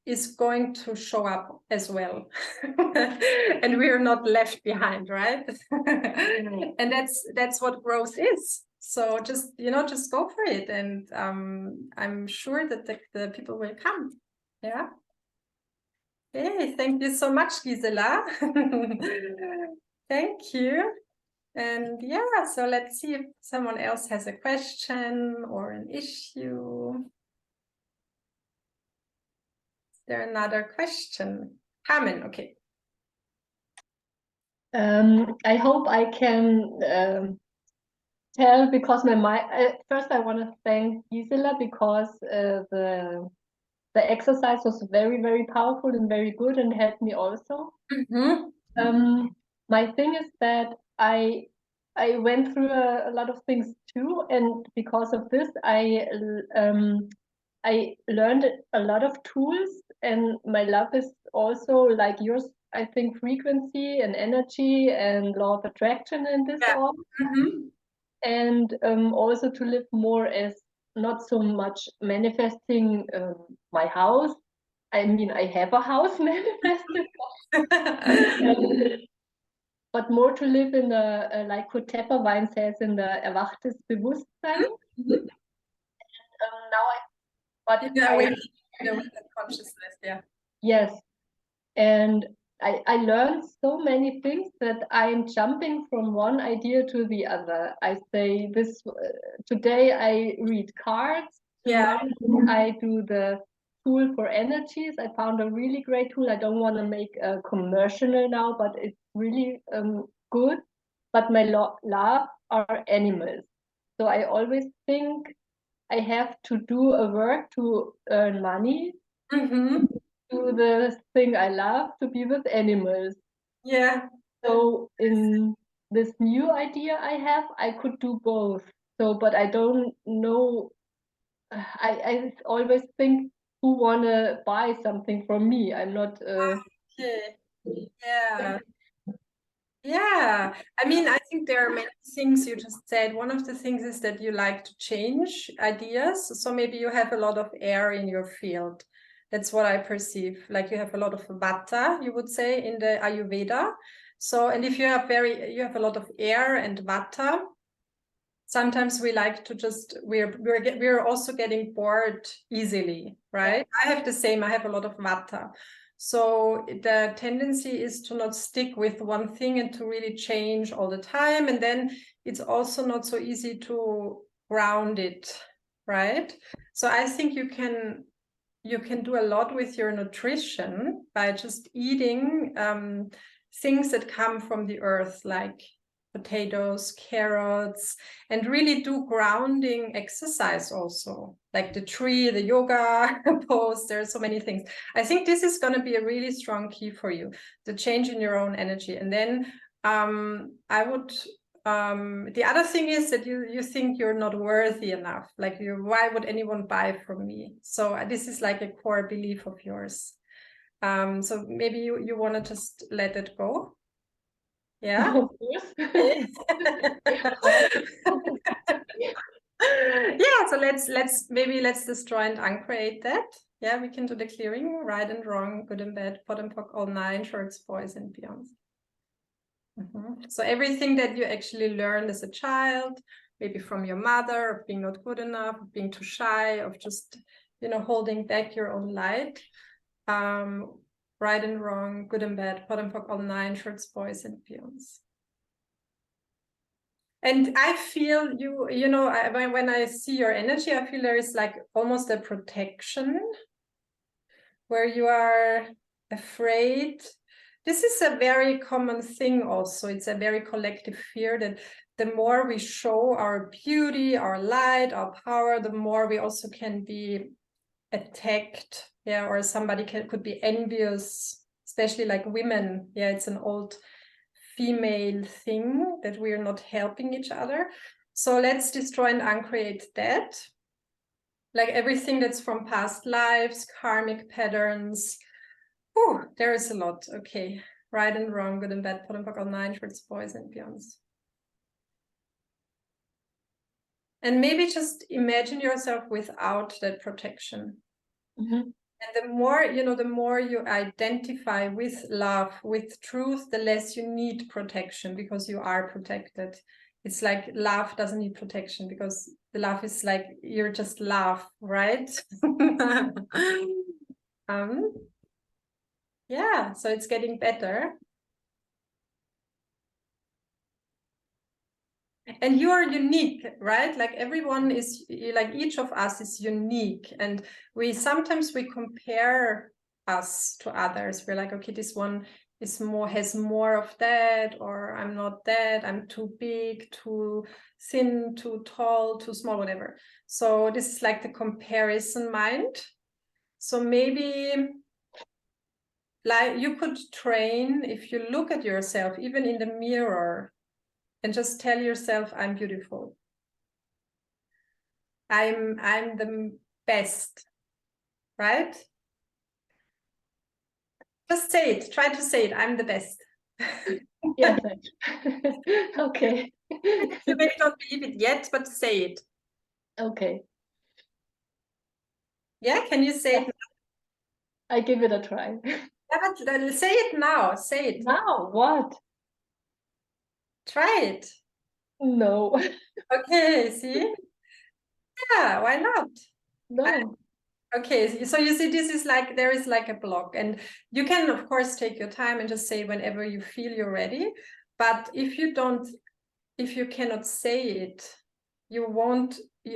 Speaker 1: is going to show up as well. And we are not left behind, right? And that's what growth is. So just go for it, and I'm sure that the people will come. Yeah. Hey, thank you so much, Gisela. Thank you. And yeah, so let's see if someone else has a question or an issue. Is there another question? Carmen, okay.
Speaker 4: I hope I can tell, because my mind. First, I want to thank Gisela, because the exercise was very, very powerful and very good, and helped me also. My thing is that I went through a lot of things too, and because of this, I learned a lot of tools, and my love is also like yours. I think frequency and energy and law of attraction and this all, and also to live more as not so much manifesting my house. I mean, I have a house manifested, but more to live in the, like what Tepperwein says, in the erwachtes Bewusstsein. Now
Speaker 1: consciousness, yeah.
Speaker 4: Yes, and I learned so many things that I'm jumping from one idea to the other. I say this today I read cards.
Speaker 1: Yeah.
Speaker 4: Tomorrow I do the tool for energies. I found a really great tool. I don't want to make a commercial now, but it's really good. But my love are animals. So I always think I have to do a work to earn money. Do the thing I love, to be with animals.
Speaker 1: Yeah.
Speaker 4: So in this new idea I have, I could do both. So, but I don't know. I always think, who wanna buy something from me? I'm not.
Speaker 1: Okay. Yeah. Yeah, I mean, I think there are many things you just said. One of the things is that you like to change ideas. So maybe you have a lot of air in your field. That's what I perceive. Like you have a lot of vata, you would say, in the Ayurveda. So, and if you have a lot of air and vata, sometimes we like to just, we're also getting bored easily, right? I have the same, I have a lot of vata. So the tendency is to not stick with one thing and to really change all the time. And then it's also not so easy to ground it, right? So I think you can do a lot with your nutrition by just eating things that come from the earth, like potatoes, carrots, and really do grounding exercise also, like the tree, the yoga pose. There are so many things. I think this is going to be a really strong key for you, the change in your own energy. And then I would the other thing is that you think you're not worthy enough, like why would anyone buy from me? So this is like a core belief of yours. So maybe you want to just let it go. Yeah.
Speaker 4: Of course.
Speaker 1: Yeah, so let's destroy and uncreate that. Yeah, we can do the clearing, right and wrong, good and bad, pot and pock, all nine, shorts, boys and beyonds. So everything that you actually learned as a child, maybe from your mother, of being not good enough, of being too shy, of just, holding back your own light, right and wrong, good and bad, pot and pock, all nine, shorts, boys and beyonds. And I feel when I see your energy, I feel there is like almost a protection where you are afraid. This is a very common thing also. It's a very collective fear that the more we show our beauty, our light, our power, the more we also can be attacked. Yeah, or somebody could be envious, especially like women. Yeah, it's an old female thing that we are not helping each other. So let's destroy and uncreate that. Like everything that's from past lives, karmic patterns. Oh, there is a lot. Okay. Right and wrong, good and bad, pot and pock, all nine, shorts, boys and beyonds. And maybe just imagine yourself without that protection.
Speaker 4: Mm-hmm.
Speaker 1: And the more you identify with love, with truth, the less you need protection because you are protected. It's like love doesn't need protection because the love is like, you're just love, right? Yeah, so it's getting better. And you are unique, right? Like everyone is, like each of us is unique. And sometimes we compare us to others. We're like, okay, this one has more of that, or I'm not that, I'm too big, too thin, too tall, too small, whatever. So this is like the comparison mind. So maybe like you could train, if you look at yourself, even in the mirror, and just tell yourself, I'm beautiful. I'm the best, right? Just say it. Try to say it. I'm the best.
Speaker 4: Yes. Okay.
Speaker 1: You maybe don't believe it yet, but say it.
Speaker 4: Okay.
Speaker 1: Yeah, can you say it?
Speaker 4: I give it a try.
Speaker 1: Yeah, but say it now. Say it.
Speaker 4: Now, what?
Speaker 1: Try it.
Speaker 4: No.
Speaker 1: Okay, see? Yeah, why not?
Speaker 4: No.
Speaker 1: Okay, so you see, this is like, there is like a block, and you can of course take your time and just say whenever you feel you're ready. But if you cannot say it, you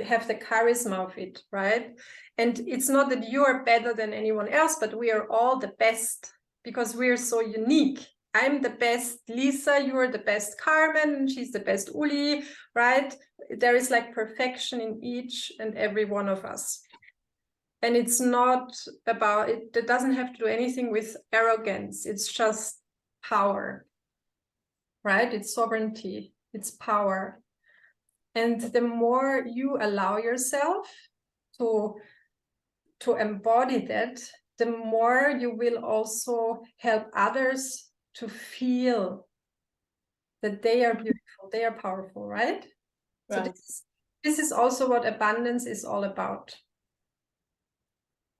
Speaker 1: have the charisma of it, right? And it's not that you are better than anyone else, but we are all the best because we're so unique. I'm the best Lisa, you are the best Carmen, she's the best Uli, right? There is like perfection in each and every one of us. And it's not about it, it doesn't have to do anything with arrogance. It's just power, right? It's sovereignty, it's power. And the more you allow yourself to embody that, the more you will also help others to feel that they are beautiful, they are powerful, right? So
Speaker 4: Right.
Speaker 1: this is also what abundance is all about.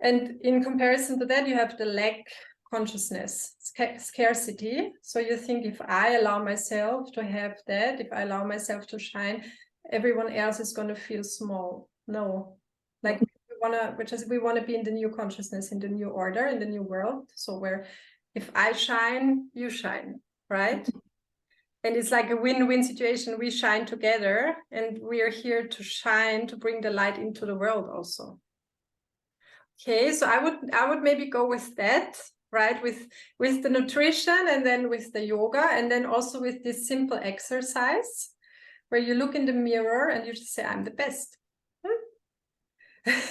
Speaker 1: And in comparison to that, you have the lack consciousness, scarcity. So you think, if I allow myself to have that, if I allow myself to shine, everyone else is going to feel small. No, like we want to be in the new consciousness, in the new order, in the new world. So where if I shine, you shine, right? And it's like a win-win situation. We shine together, and we are here to shine, to bring the light into the world also. Okay, so I would maybe go with that, right? With the nutrition, and then with the yoga, and then also with this simple exercise where you look in the mirror and you just say, I'm the best. Even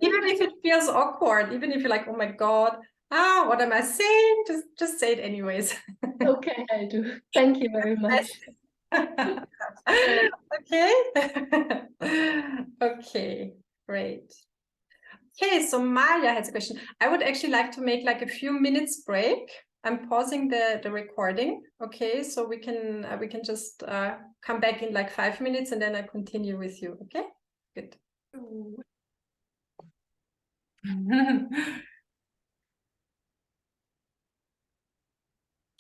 Speaker 1: if it feels awkward, even if you're like, oh my God, what am I saying? Just say it anyways.
Speaker 4: Okay, I do. Thank you very much.
Speaker 1: Okay. Okay, great. Okay, so Maya has a question. I would actually like to make like a few minutes break. I'm pausing the recording. Okay, so we can just come back in like 5 minutes, and then I continue with you. Okay, good.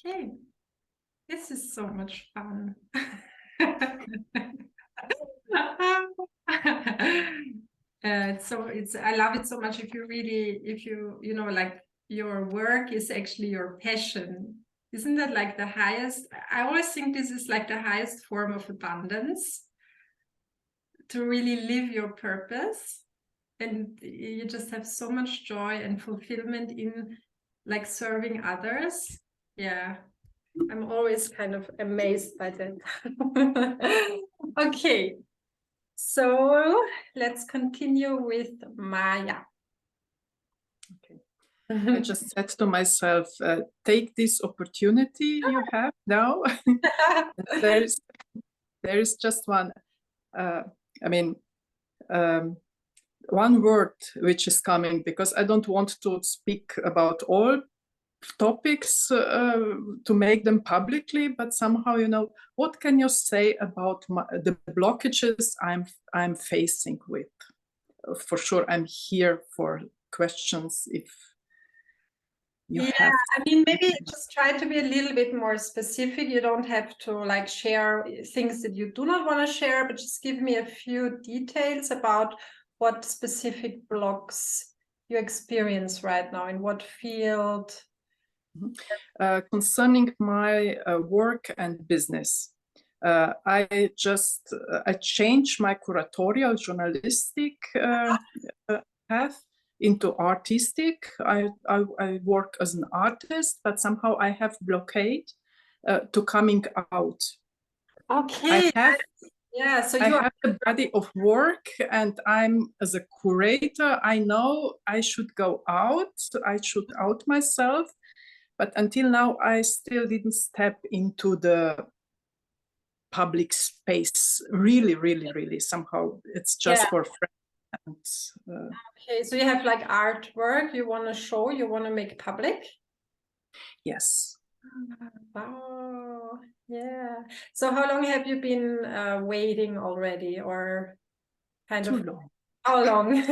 Speaker 1: Okay, this is so much fun. I love it so much. If you know, like, your work is actually your passion. Isn't that like the highest? I always think this is like the highest form of abundance, to really live your purpose, and you just have so much joy and fulfillment in like serving others. Yeah, I'm always kind of amazed by that. Okay, so let's continue with Maya.
Speaker 3: Okay. I just said to myself, take this opportunity you have now. there is just one, one word which is coming, because I don't want to speak about all topics to make them publicly, but somehow, you know, what can you say about the blockages I'm facing with? For sure, I'm here for questions if you have.
Speaker 1: I mean, maybe just try to be a little bit more specific. You don't have to like share things that you do not want to share, but just give me a few details about what specific blocks you experience right now, in what field.
Speaker 3: Concerning my work and business, I changed my curatorial journalistic path into artistic. I work as an artist, but somehow I have blockade to coming out.
Speaker 1: Okay.
Speaker 3: So I have a body of work, and I'm, as a curator, I know I should go out, I should out myself, but until now I still didn't step into the public space. Really, somehow it's just for friends.
Speaker 1: Okay, so you have like artwork you want to show, you want to make public?
Speaker 3: Yes.
Speaker 1: Wow, yeah. So how long have you been waiting already, or kind
Speaker 3: Too
Speaker 1: of
Speaker 3: long.
Speaker 1: How long?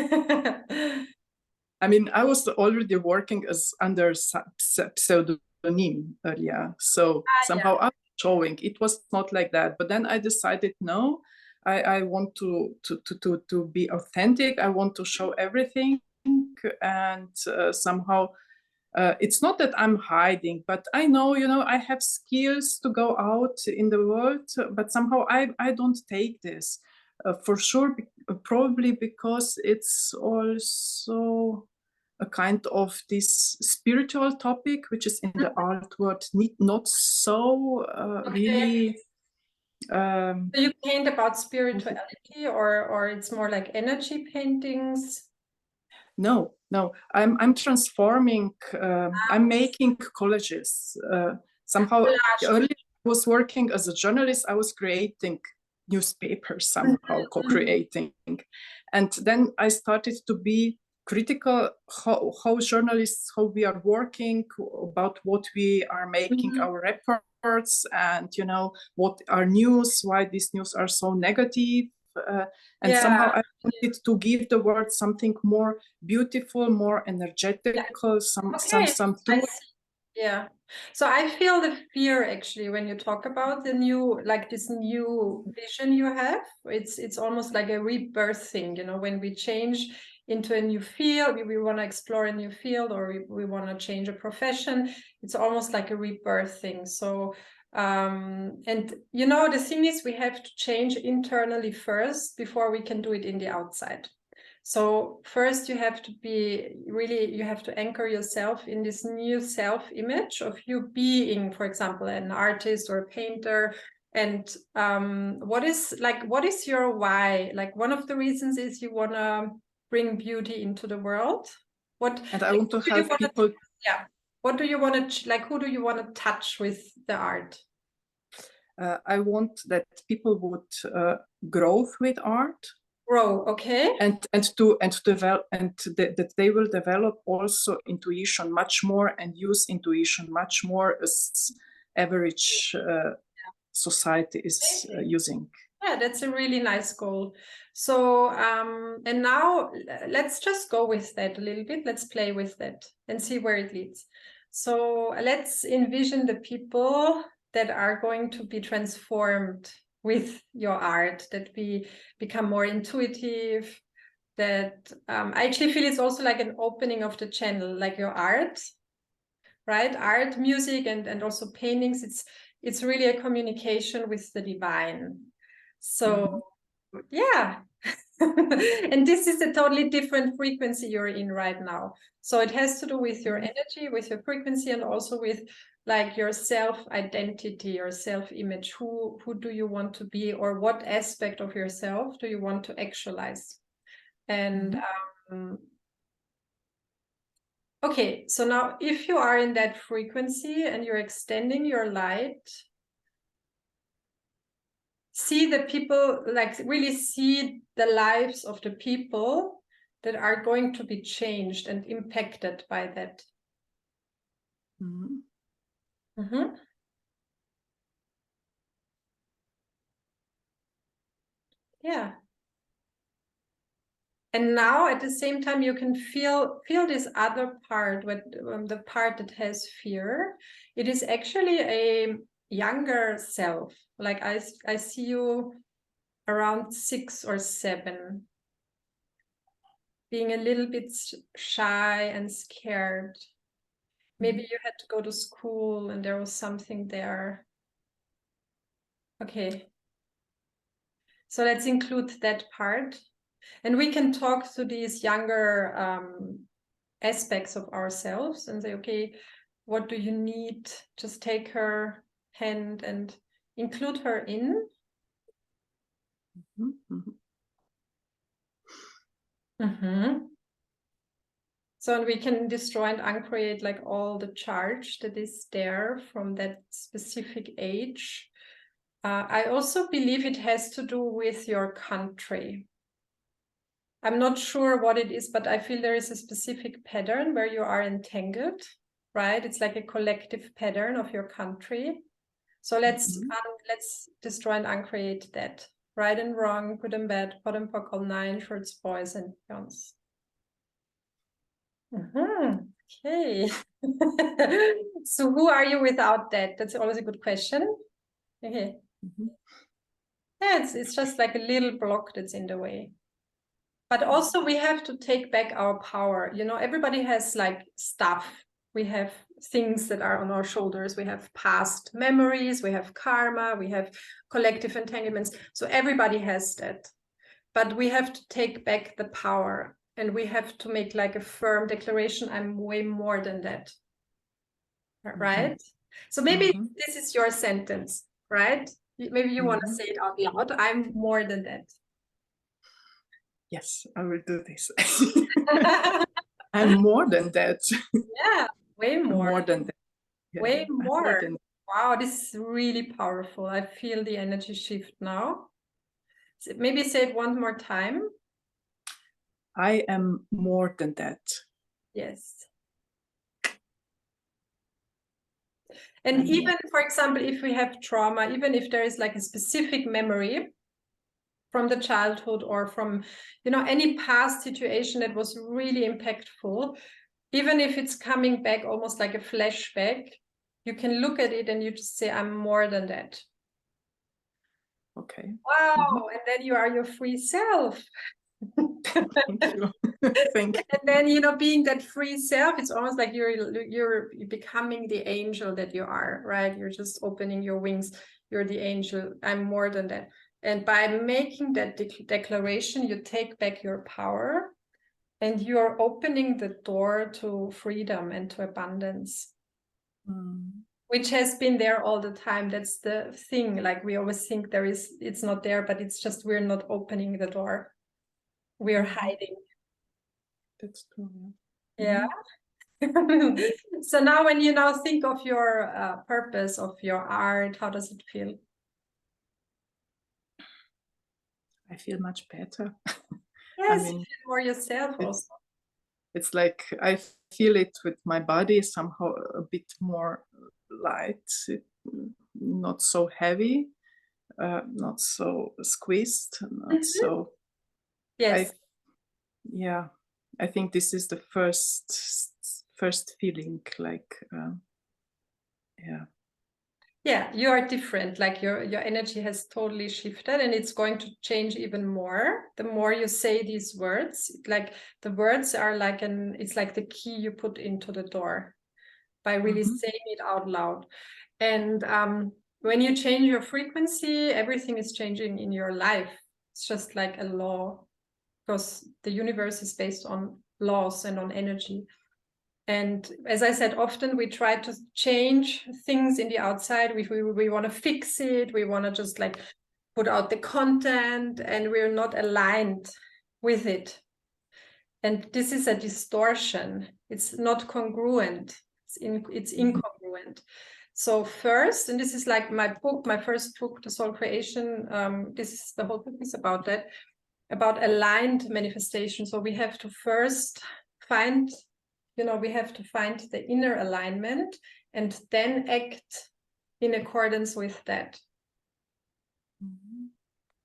Speaker 3: I mean, I was already working as under pseudonym earlier, so somehow I'm showing. It was not like that, but then I decided, no, I want to be authentic. I want to show everything, and somehow it's not that I'm hiding, but I know, you know, I have skills to go out in the world, but somehow I don't take this. For sure, probably because it's also a kind of this spiritual topic, which is in the art world not so really.
Speaker 1: So you paint about spirituality, or it's more like energy paintings?
Speaker 3: No, I'm transforming. I'm making collages. Somehow, earlier I was working as a journalist. I was creating newspapers, somehow co-creating, and then I started to be critical how journalists, how we are working, about what we are making our reports, and what are news, why these news are so negative, and somehow I wanted to give the world something more beautiful, more energetical, some tools.
Speaker 1: Yeah. So I feel the fear actually when you talk about the new, like this new vision you have. It's almost like a rebirth thing, when we change into a new field, we want to explore a new field, or we want to change a profession. It's almost like a rebirth thing. So and the thing is, we have to change internally first before we can do it in the outside. So first you have to anchor yourself in this new self-image of you being, for example, an artist or a painter. And what is your why? Like, one of the reasons is you want to bring beauty into the world.
Speaker 3: And I want to help people.
Speaker 1: What do you want to, who do you want to touch with the art?
Speaker 3: I want that people would grow with art.
Speaker 1: Grow, okay.
Speaker 3: And to develop, and that they will develop also intuition much more and use intuition much more as average society is using.
Speaker 1: Yeah, that's a really nice goal. So and now let's just go with that a little bit. Let's play with that and see where it leads. So let's envision the people that are going to be transformed with your art, that we become more intuitive, that I actually feel it's also like an opening of the channel, like your art, right? Art, music, and also paintings. It's really a communication with the divine. So yeah. And this is a totally different frequency you're in right now. So it has to do with your energy, with your frequency, and also with like your self-identity, your self-image. Who do you want to be, or what aspect of yourself do you want to actualize? And okay, so now if you are in that frequency and you're extending your light, see the people, like really see the lives of the people that are going to be changed and impacted by that. Yeah. And now at the same time, you can feel this other part, the part that has fear. It is actually a younger self. Like I see you around 6 or 7, being a little bit shy and scared. Maybe you had to go to school and there was something there. Okay. So let's include that part. And we can talk to these younger aspects of ourselves and say, okay, what do you need? Just take her hand and include her in. So we can destroy and uncreate like all the charge that is there from that specific age. I also believe it has to do with your country. I'm not sure what it is, but I feel there is a specific pattern where you are entangled, right? It's like a collective pattern of your country. So let's destroy and uncreate that. Right and wrong, good and bad, pot and pock, all 9, shorts, boys and beyonds. Okay. So who are you without that? That's always a good question. Okay. Yeah, it's just like a little block that's in the way. But also we have to take back our power. Everybody has like stuff. We have things that are on our shoulders. We have past memories, we have karma, we have collective entanglements. So everybody has that. But we have to take back the power, and we have to make like a firm declaration. I'm way more than that. Right? So maybe this is your sentence, right? Maybe you want to say it out loud. I'm more than that.
Speaker 3: Yes, I will do this. I'm more than that.
Speaker 1: Yeah, way more.
Speaker 3: More than that.
Speaker 1: Yeah, way more. Wow, this is really powerful. I feel the energy shift now. So maybe say it one more time.
Speaker 3: I am more than that.
Speaker 1: Yes. And even, for example, if we have trauma, even if there is like a specific memory from the childhood or from, you know, any past situation that was really impactful, even if it's coming back almost like a flashback, you can look at it and you just say, I'm more than that.
Speaker 3: Okay.
Speaker 1: Wow. And then you are your free self.
Speaker 3: Thank you. Thank you.
Speaker 1: And then, you know, being that free self, it's almost like you're becoming the angel that you are, right? You're just opening your wings. You're the angel. I'm more than that. And by making that declaration, you take back your power and you're opening the door to freedom and to abundance, which has been there all the time. That's the thing. Like we always think it's not there, but it's just we're not opening the door. We're hiding.
Speaker 3: That's true.
Speaker 1: Yeah. So now when you now think of your purpose of your art, how does it feel?
Speaker 3: I feel much better.
Speaker 1: Yes,
Speaker 3: I mean,
Speaker 1: you feel more yourself also.
Speaker 3: It's like I feel it with my body somehow a bit more light, not so heavy, not so squeezed, not so.
Speaker 1: Yes.
Speaker 3: I think this is the first feeling, like,
Speaker 1: Yeah, you are different. Like your energy has totally shifted, and it's going to change even more the more you say these words. Like the words are like it's like the key you put into the door by really saying it out loud. And when you change your frequency, everything is changing in your life. It's just like a law, because the universe is based on laws and on energy. And as I said, often we try to change things in the outside. We want to fix it. We want to just like put out the content, and we're not aligned with it. And this is a distortion. It's not congruent. It's incongruent. So first, and this is like my book, my first book, The Soul Creation. This is the whole book is about that, about aligned manifestation. So we have to first find, we have to find the inner alignment and then act in accordance with that.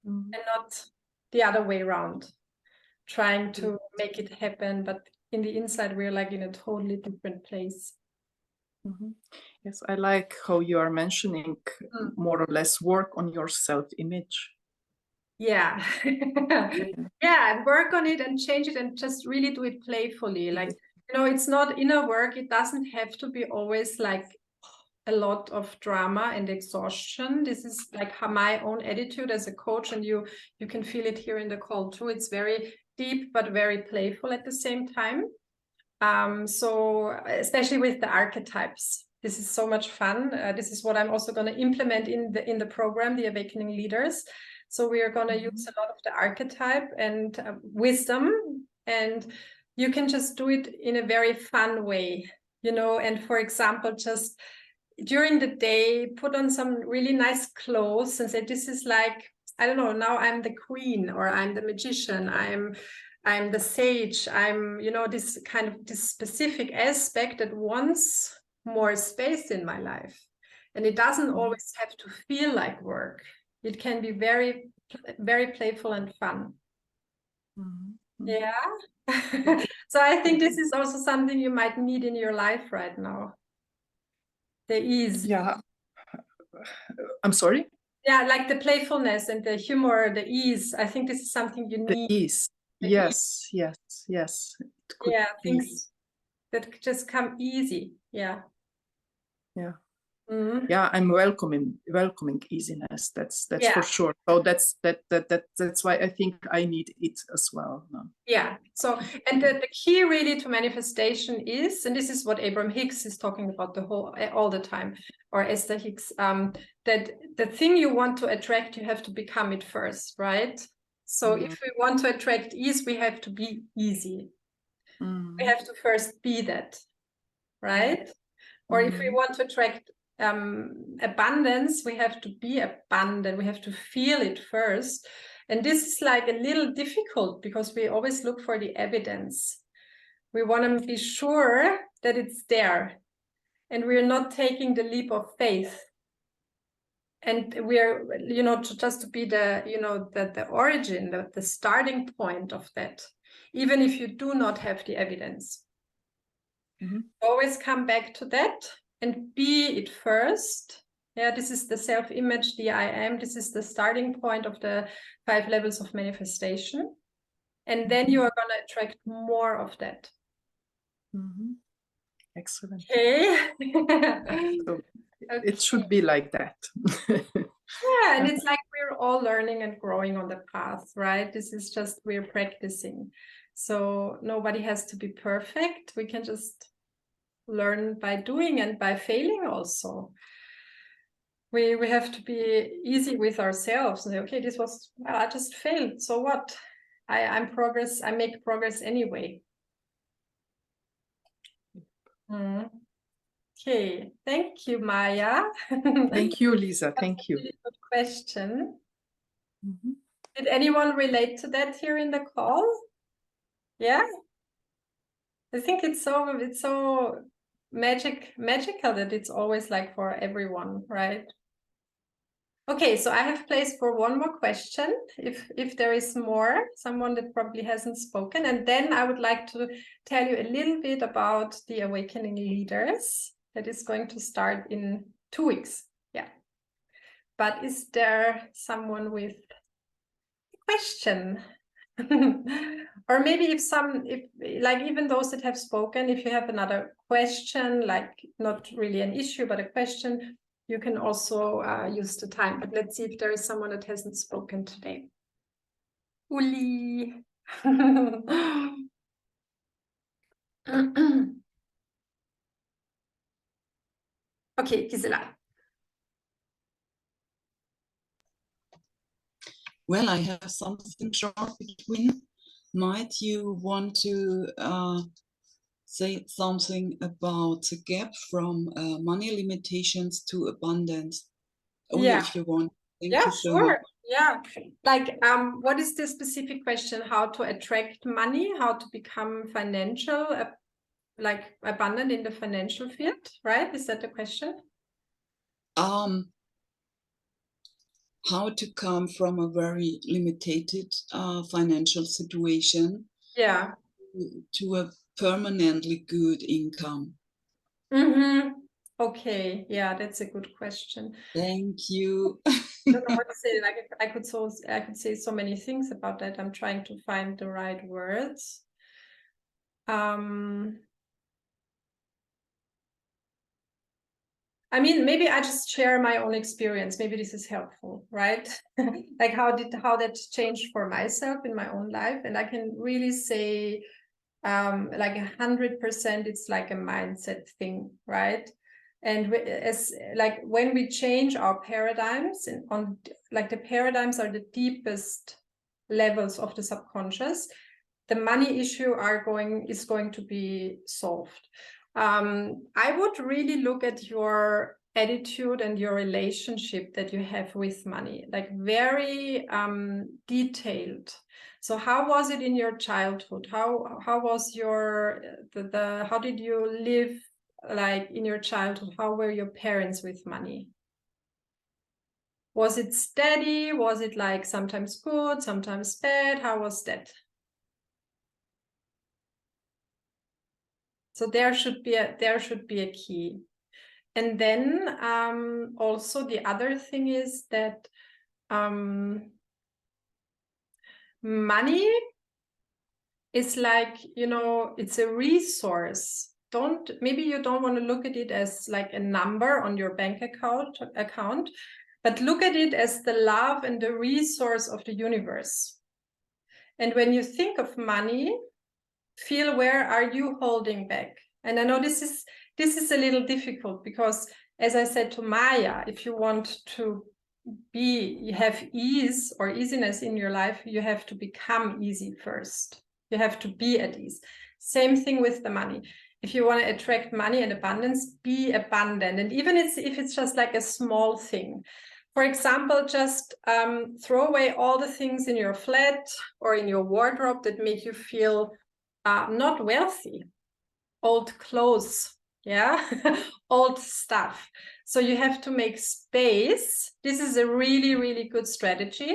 Speaker 1: And not the other way around, trying to make it happen, but in the inside we're like in a totally different place.
Speaker 3: Yes, I like how you are mentioning more or less work on your self-image.
Speaker 1: Yeah. Yeah, work on it and change it and just really do it playfully. Like, it's not inner work. It doesn't have to be always like a lot of drama and exhaustion. This is like my own attitude as a coach, and you can feel it here in the call too. It's very deep but very playful at the same time. So especially with the archetypes, this is so much fun. This is what I'm also going to implement in the program, the Awakening Leaders. So we are going to use a lot of the archetype and wisdom, and you can just do it in a very fun way, and for example, just during the day, put on some really nice clothes and say, this is like, I don't know, now I'm the queen, or I'm the magician, I'm the sage, I'm, this kind of this specific aspect that wants more space in my life. And it doesn't always have to feel like work. It can be very, very playful and fun. Yeah. So I think this is also something you might need in your life right now. The ease.
Speaker 3: Yeah. I'm sorry?
Speaker 1: Yeah, like the playfulness and the humor, the ease. I think this is something you need.
Speaker 3: The ease. Yes. It could be.
Speaker 1: Things that just come easy. Yeah.
Speaker 3: Yeah. Yeah, I'm welcoming easiness. That's for sure. So that's why I think I need it as well. No?
Speaker 1: Yeah. So, and the key really to manifestation is, and this is what Abraham Hicks is talking about all the time, or Esther Hicks, that the thing you want to attract, you have to become it first, right? So if we want to attract ease, we have to be easy. We have to first be that, right? Or if we want to attract abundance, we have to be abundant. We have to feel it first. And this is like a little difficult because we always look for the evidence. We want to be sure that it's there, and we're not taking the leap of faith. And we're, just to be the origin, the starting point of that, even if you do not have the evidence. Always come back to that and be it first. Yeah, this is the self-image, the I am. This is the starting point of the 5 levels of manifestation. And then you are going to attract more of that.
Speaker 3: Excellent.
Speaker 1: Okay.
Speaker 3: So it should be like that.
Speaker 1: Yeah, and it's like we're all learning and growing on the path, right? This is just, we're practicing. So nobody has to be perfect. We can just learn by doing and by failing also. We have to be easy with ourselves and say, okay, I just failed. So what? I'm progress. I make progress anyway. Okay, thank you, Maya.
Speaker 3: Thank you, Lisa. Thank you.
Speaker 1: Really good question. Did anyone relate to that here in the call? Yeah, I think it's so magical that it's always like for everyone, right? Okay, so I have place for one more question, if there is more, someone that probably hasn't spoken, and then I would like to tell you a little bit about the Awakening Leaders that is going to start in 2 weeks. Yeah. But is there someone with a question? Or maybe if like even those that have spoken, if you have another question, like not really an issue, but a question, you can also use the time. But let's see if there is someone that hasn't spoken today. Uli. Okay, Gisela.
Speaker 2: Well, I have something short between. Might you want to say something about the gap from money limitations to abundance? Only if you want. Thank you so much.
Speaker 1: Yeah, like what is the specific question? How to attract money? How to become financial, like abundant in the financial field, right? Is that the question?
Speaker 2: How to come from a very limited financial situation,
Speaker 1: yeah,
Speaker 2: to a permanently good income.
Speaker 1: Okay, yeah, that's a good question.
Speaker 2: Thank you.
Speaker 1: I don't know what to say. Like I could say so many things about that. I'm trying to find the right words. I mean, maybe I just share my own experience. Maybe this is helpful, right? Like how that changed for myself in my own life. And I can really say like 100% it's like a mindset thing, right? And as like when we change our paradigms like the paradigms are the deepest levels of the subconscious, the money issue is going to be solved. I would really look at your attitude and your relationship that you have with money, like very detailed. So how was it in your childhood? How was your how did you live like in your childhood? How were your parents with money? Was it steady? Was it like sometimes good, sometimes bad? How was that? So there should be a key. And then also the other thing is that money is like, it's a resource. Maybe you don't want to look at it as like a number on your bank account, but look at it as the love and the resource of the universe. And when you think of money, feel where are you holding back? And I know this is a little difficult because, as I said to Maya, if you want to have ease or easiness in your life, you have to become easy first. You have to be at ease. Same thing with the money. If you want to attract money and abundance, be abundant. And even if it's just like a small thing. For example, just throw away all the things in your flat or in your wardrobe that make you feel not wealthy. Old clothes, yeah, old stuff. So you have to make space. This is a really, really good strategy,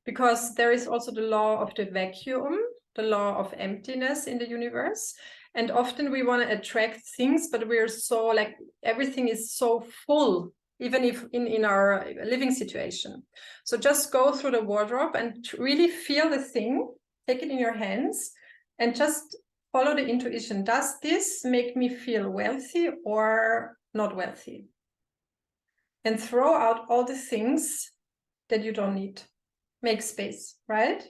Speaker 1: because there is also the law of the vacuum, the law of emptiness in the universe. And often we want to attract things, but we're so like, everything is so full, even if in our living situation. So just go through the wardrobe and really feel the thing, take it in your hands, and just follow the intuition. Does this make me feel wealthy or not wealthy? And throw out all the things that you don't need. Make space, right?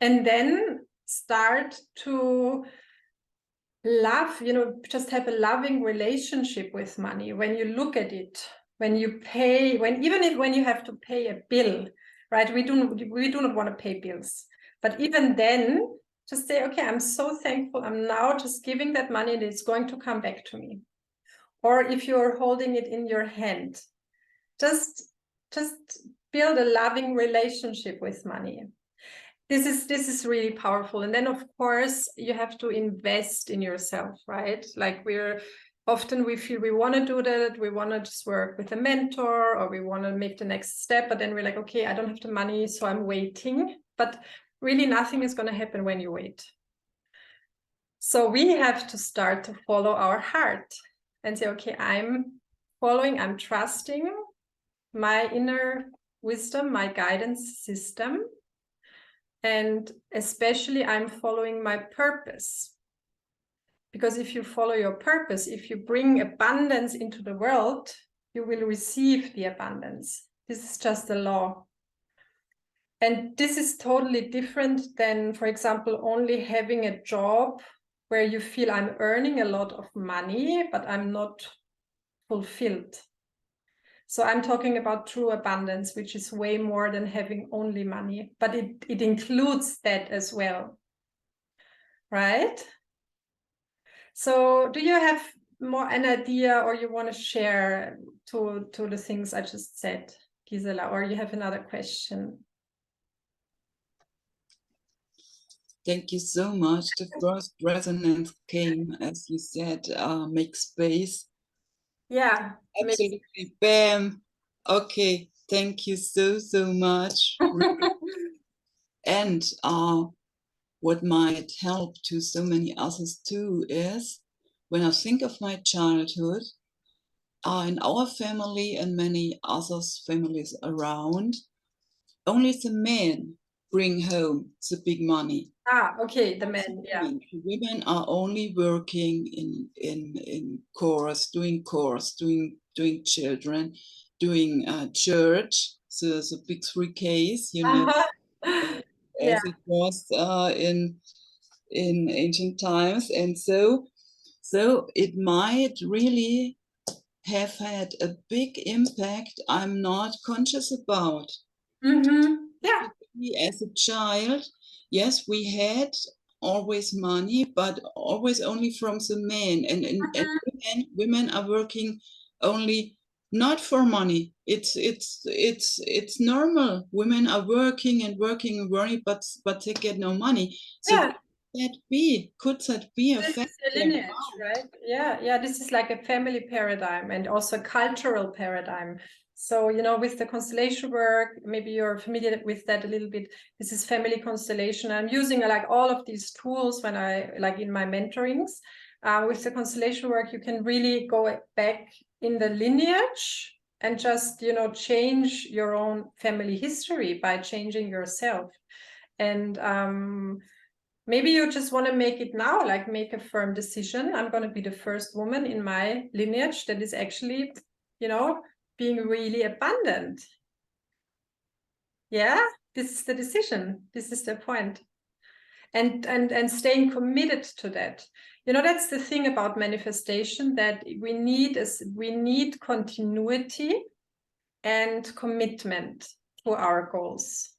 Speaker 1: And then start to love, just have a loving relationship with money. When you look at it, when you pay, when you have to pay a bill, right? We do not want to pay bills, but even then, just say, okay, I'm so thankful. I'm now just giving that money and it's going to come back to me. Or if you're holding it in your hand, just build a loving relationship with money. This is really powerful. And then of course you have to invest in yourself, right? Like we feel we want to do that, we want to just work with a mentor, or we want to make the next step, but then we're like, okay, I don't have the money, so I'm waiting. But really nothing is going to happen when you wait. So we have to start to follow our heart and say, okay, I'm trusting my inner wisdom, my guidance system. And especially I'm following my purpose. Because if you follow your purpose, if you bring abundance into the world, you will receive the abundance. This is just the law. And this is totally different than, for example, only having a job where you feel I'm earning a lot of money, but I'm not fulfilled. So I'm talking about true abundance, which is way more than having only money, but it includes that as well, right? So do you have more an idea, or you want to share to the things I just said, Gisela, or you have another question?
Speaker 2: Thank you so much. The first resonance came, as you said, make space.
Speaker 1: Yeah.
Speaker 2: Absolutely. Bam. Okay. Thank you so much. And what might help to so many others too is, when I think of my childhood, in our family and many others families around, only the men bring home the big money.
Speaker 1: Okay, the men, yeah.
Speaker 2: The women are only working in course, doing children, doing church, so the big 3Ks,
Speaker 1: Yeah.
Speaker 2: as it was in ancient times, and so it might really have had a big impact I'm not conscious about.
Speaker 1: Yeah.
Speaker 2: As a child, yes, we had always money, but always only from the men, and women are working only not for money. It's normal. Women are working and working, but they get no money. So
Speaker 1: Yeah.
Speaker 2: could that be a
Speaker 1: This
Speaker 2: fact?
Speaker 1: is a lineage, right? Yeah. This is like a family paradigm and also a cultural paradigm. So, with the constellation work, maybe you're familiar with that a little bit. This is family constellation. I'm using like all of these tools when in my mentorings. With the constellation work, you can really go back in the lineage and just, change your own family history by changing yourself. And maybe you just want to make it now, like make a firm decision. I'm going to be the first woman in my lineage that is actually, being really abundant. Yeah, this is the decision. This is the point. And staying committed to that. That's the thing about manifestation, that we need continuity and commitment to our goals.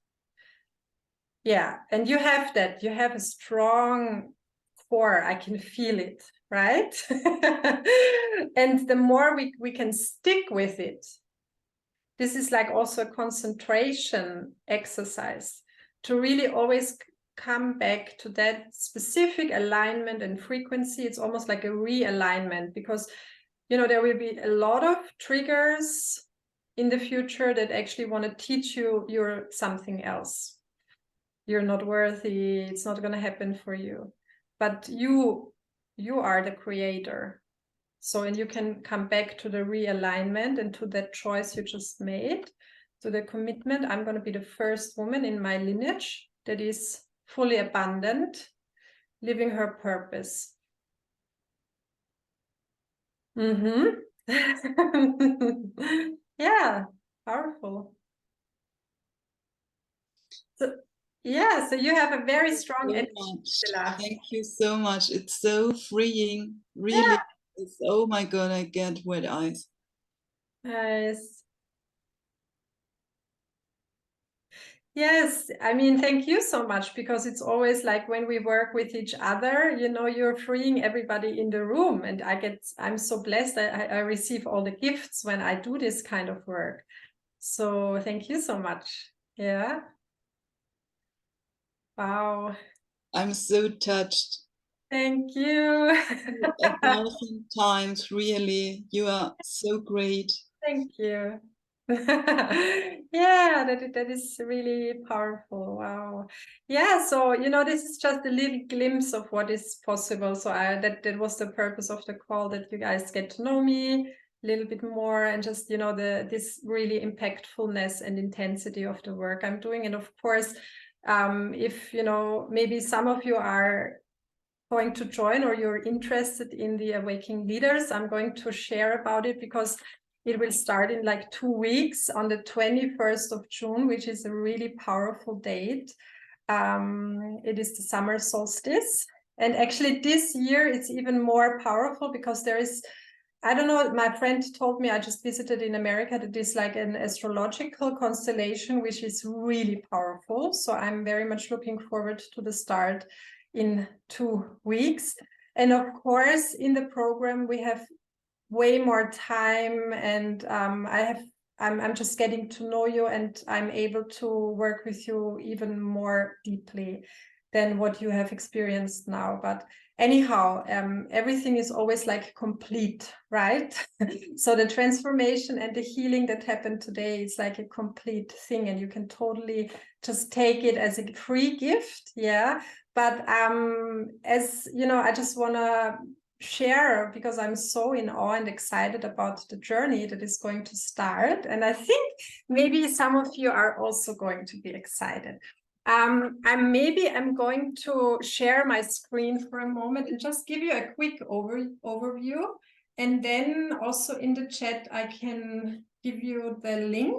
Speaker 1: Yeah, and you have that. You have a strong core. I can feel it, right? And the more we can stick with it, this is like also a concentration exercise to really always come back to that specific alignment and frequency. It's almost like a realignment, because there will be a lot of triggers in the future that actually want to teach you you're something else. You're not worthy. It's not going to happen for you. But you are the creator. So, and you can come back to the realignment and to that choice you just made, to the commitment. I'm going to be the first woman in my lineage that is fully abundant, living her purpose. Yeah, powerful. So, yeah, so you have a very strong energy.
Speaker 2: Thank you so much. It's so freeing, really.
Speaker 1: Yeah.
Speaker 2: It's, oh my God, I get wet eyes.
Speaker 1: Nice. Yes, I mean, thank you so much, because it's always like when we work with each other, you're freeing everybody in the room, and I'm so blessed that I receive all the gifts when I do this kind of work. So thank you so much. Yeah. Wow.
Speaker 2: I'm so touched.
Speaker 1: Thank you.
Speaker 2: 1,000 times, really. You are so great.
Speaker 1: Thank you. Yeah, that is really powerful. Wow. Yeah, so this is just a little glimpse of what is possible. So that was the purpose of the call, that you guys get to know me a little bit more, and just this really impactfulness and intensity of the work I'm doing. And of course, if maybe some of you are going to join, or you're interested in the Awakening Leaders, I'm going to share about it, because it will start in like 2 weeks on the 21st of June, which is a really powerful date. It is the summer solstice. And actually this year it's even more powerful, because there is, I don't know, my friend told me, I just visited in America, that is like an astrological constellation, which is really powerful. So I'm very much looking forward to the start in 2 weeks. And of course, in the program, we have way more time, and I'm just getting to know you, and I'm able to work with you even more deeply than what you have experienced now. But anyhow, everything is always like complete, right? So the transformation and the healing that happened today is like a complete thing, and you can totally just take it as a free gift. Yeah. But as I just want to share, because I'm so in awe and excited about the journey that is going to start. And I think maybe some of you are also going to be excited. I'm going to share my screen for a moment and just give you a quick overview. And then also in the chat, I can give you the link.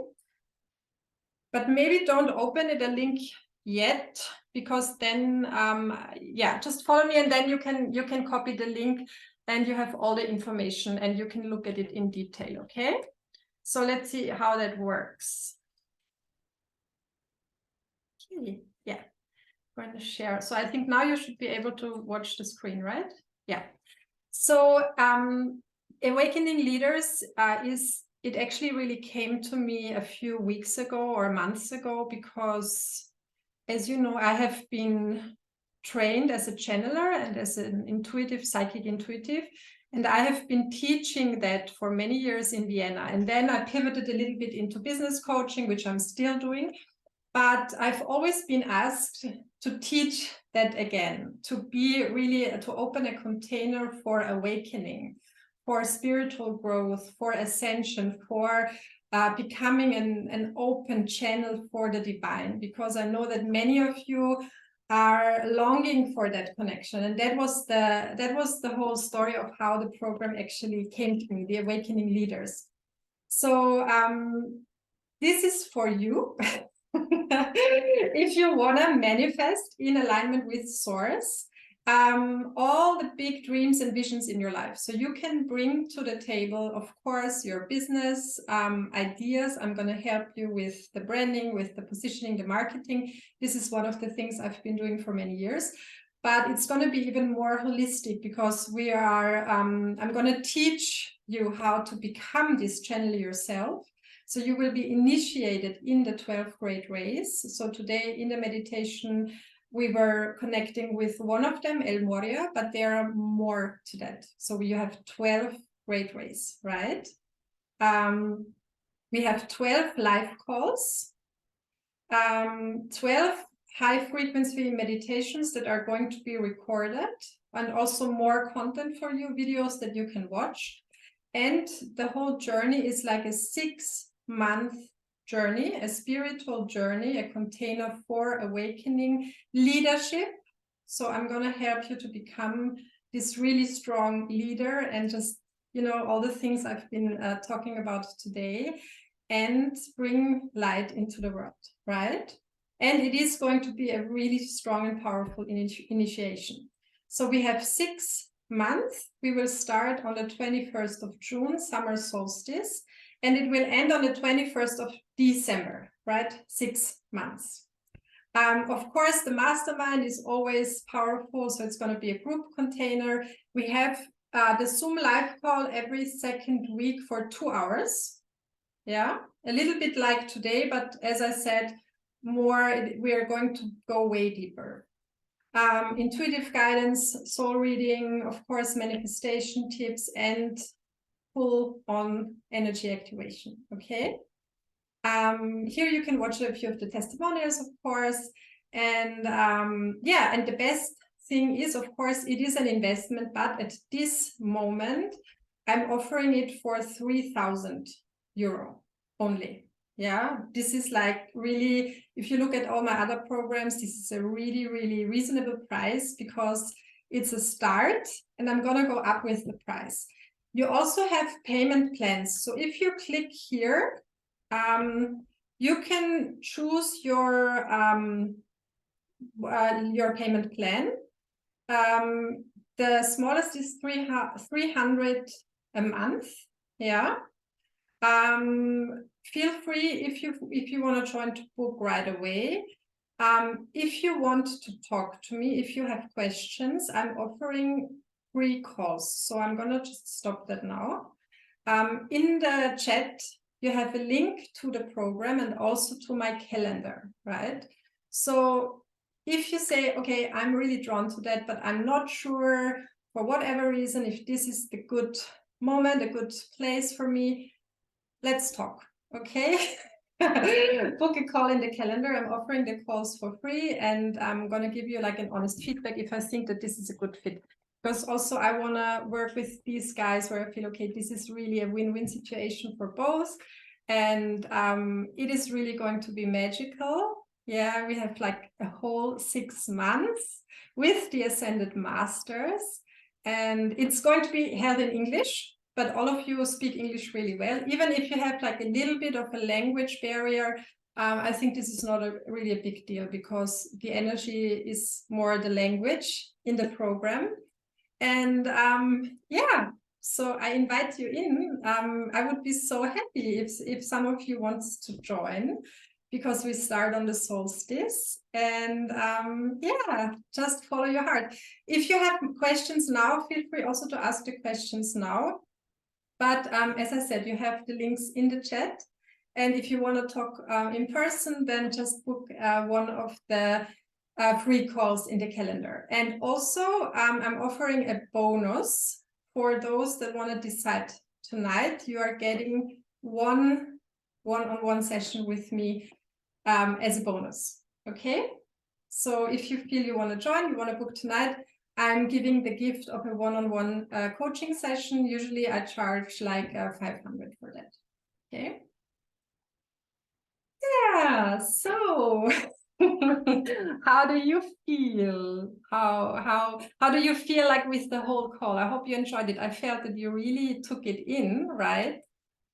Speaker 1: But maybe don't open the link yet, because then just follow me, and then you can copy the link, and you have all the information, and you can look at it in detail. Okay, so let's see how that works. Okay, yeah, I'm going to share. So I think now you should be able to watch the screen, right? Yeah. So Awakening Leaders it actually really came to me a few weeks ago or months ago, because, as you know, I have been trained as a channeler and as an psychic intuitive, and I have been teaching that for many years in Vienna. And then I pivoted a little bit into business coaching, which I'm still doing. But I've always been asked to teach that again, to open a container for awakening, for spiritual growth, for ascension, for becoming an open channel for the divine, because I know that many of you are longing for that connection. And that was the whole story of how the program actually came to me, the Awakening Leaders. So this is for you. If you want to manifest in alignment with Source, all the big dreams and visions in your life. So you can bring to the table, of course, your business ideas. I'm going to help you with the branding, with the positioning, the marketing. This is one of the things I've been doing for many years. But it's going to be even more holistic, because I'm going to teach you how to become this channel yourself. So you will be initiated in the 12 great rays. So today in the meditation, we were connecting with one of them, El Moria, but there are more to that. So you have 12 great rays, right? We have 12 live calls, 12 high frequency meditations that are going to be recorded, and also more content for you, videos that you can watch. And the whole journey is like a 6-month journey, a spiritual journey, a container for awakening leadership. So I'm going to help you to become this really strong leader and just, you know, all the things I've been talking about today, and bring light into the world, right? And it is going to be a really strong and powerful initiation. So we have 6 months. We will start on the 21st of June, summer solstice, and it will end on the 21st of December, right? 6 months. Of course, the mastermind is always powerful, so it's going to be a group container. We have the Zoom live call every second week for 2 hours. Yeah, a little bit like today, but as I said, we are going to go way deeper. Intuitive guidance, soul reading, of course, manifestation tips, and full-on energy activation, okay? Here you can watch a few of the testimonials, of course, and yeah, and the best thing is, of course, it is an investment, but at this moment, I'm offering it for 3,000 euro only. Yeah, this is like really, if you look at all my other programs, this is a really, really reasonable price because it's a start, and I'm gonna go up with the price. You also have payment plans. So if you click here, you can choose your payment plan. The smallest is 300 a month. Yeah. Feel free if you want to join to book right away. If you want to talk to me, if you have questions, I'm offering free calls. So I'm gonna just stop that now. In the chat, you have a link to the program and also to my calendar, right? So if you say, okay, I'm really drawn to that, but I'm not sure for whatever reason, if this is the good moment, a good place for me, let's talk, okay? Book a call in the calendar. I'm offering the calls for free, and I'm going to give you like an honest feedback if I think that this is a good fit. Because also I want to work with these guys where I feel, okay, this is really a win-win situation for both. And it is really going to be magical. Yeah, we have like a whole 6 months with the Ascended Masters. And it's going to be held in English, but all of you speak English really well. Even if you have like a little bit of a language barrier, I think this is not really a big deal because the energy is more the language in the program. And yeah, so I invite you in. I would be so happy if some of you wants to join, because we start on the solstice. And yeah, just follow your heart. If you have questions now, feel free also to ask the questions now. But as I said, you have the links in the chat. And if you want to talk in person, then just book one of the free calls in the calendar. And also, I'm offering a bonus for those that want to decide tonight. You are getting one-on-one session with me as a bonus. Okay? So if you feel you want to join, you want to book tonight, I'm giving the gift of a one-on-one coaching session. Usually I charge like 500 for that. Okay. Yeah, so how do you feel? How do you feel like with the whole call? I hope you enjoyed it. I felt that you really took it in, right?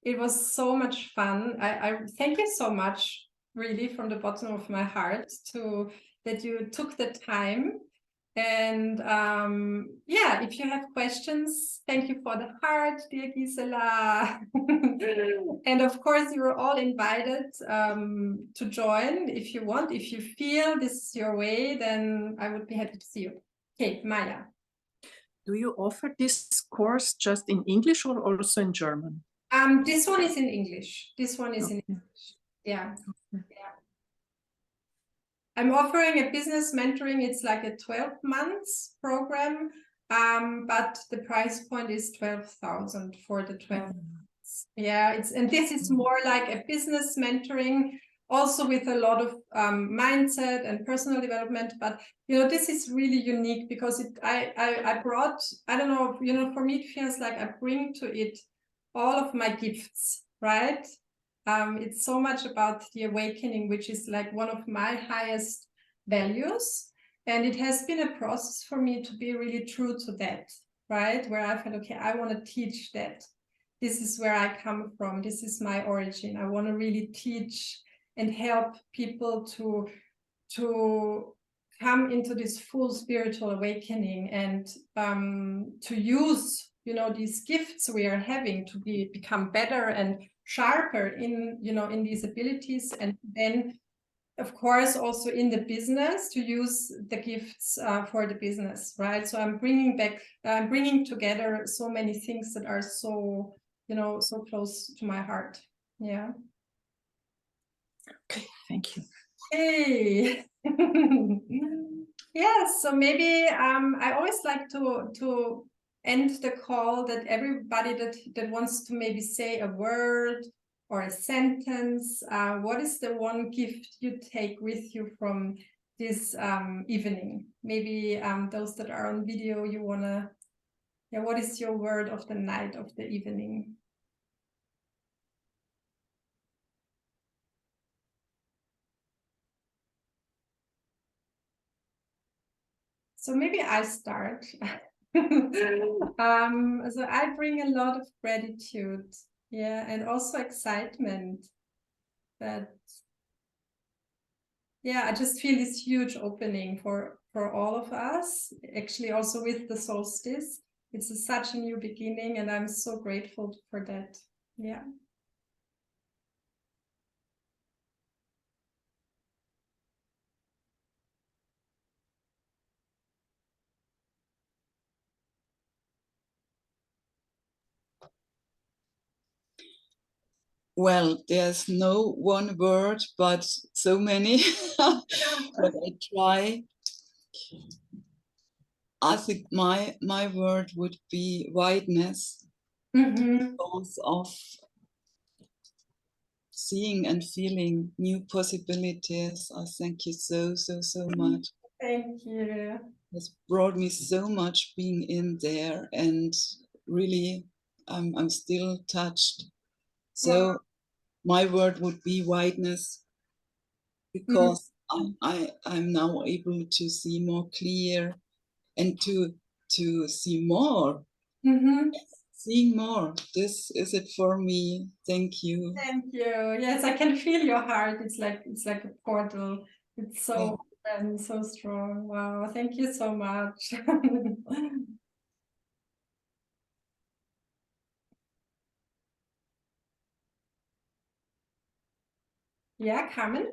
Speaker 1: It was so much fun. I thank you so much, really, from the bottom of my heart, that you took the time. And yeah, if you have questions, thank you for the heart, dear Gisela. And of course, you're all invited to join if you want. If you feel this is your way, then I would be happy to see you. Okay, Maya.
Speaker 3: Do you offer this course just in English or also in German?
Speaker 1: This one is in English. This one is in English. Yeah. I'm offering a business mentoring. It's like a 12 months program, but the price point is 12,000 for the 12 months. Yeah, and this is more like a business mentoring, also with a lot of mindset and personal development. But this is really unique because I brought, I don't know, for me it feels like I bring to it all of my gifts, right? It's so much about the awakening, which is like one of my highest values. And it has been a process for me to be really true to that, right? Where I felt, okay, I want to teach that. This is where I come from. This is my origin. I want to really teach and help people to come into this full spiritual awakening and to use these gifts we are having to become better and sharper in these abilities, and then of course also in the business to use the gifts for the business, right? So I'm bringing together so many things that are so so close to my heart. Yeah.
Speaker 3: Okay, thank you.
Speaker 1: Hey. Yes, so maybe I always like to end the call that everybody that wants to maybe say a word or a sentence, what is the one gift you take with you from this evening? Maybe those that are on video, you wanna, yeah, what is your word of the night, of the evening? So maybe I start. So I bring a lot of gratitude, yeah, and also excitement. That, yeah, I just feel this huge opening for all of us. Actually, also with the solstice, it's such a new beginning, and I'm so grateful for that. Yeah.
Speaker 2: Well, there's no one word, but so many. But I try. I think my word would be wideness, because of seeing and feeling new possibilities. I thank you so much.
Speaker 1: Thank you.
Speaker 2: It's brought me so much being in there, and really I'm still touched. So
Speaker 1: Wow.
Speaker 2: my word would be wideness, because I'm now able to see more clear and to see more. Seeing more. This is it for me. Thank you.
Speaker 1: Thank you. Yes, I can feel your heart. It's like a portal. It's so open, so strong. Wow, thank you so much. Yeah, Carmen.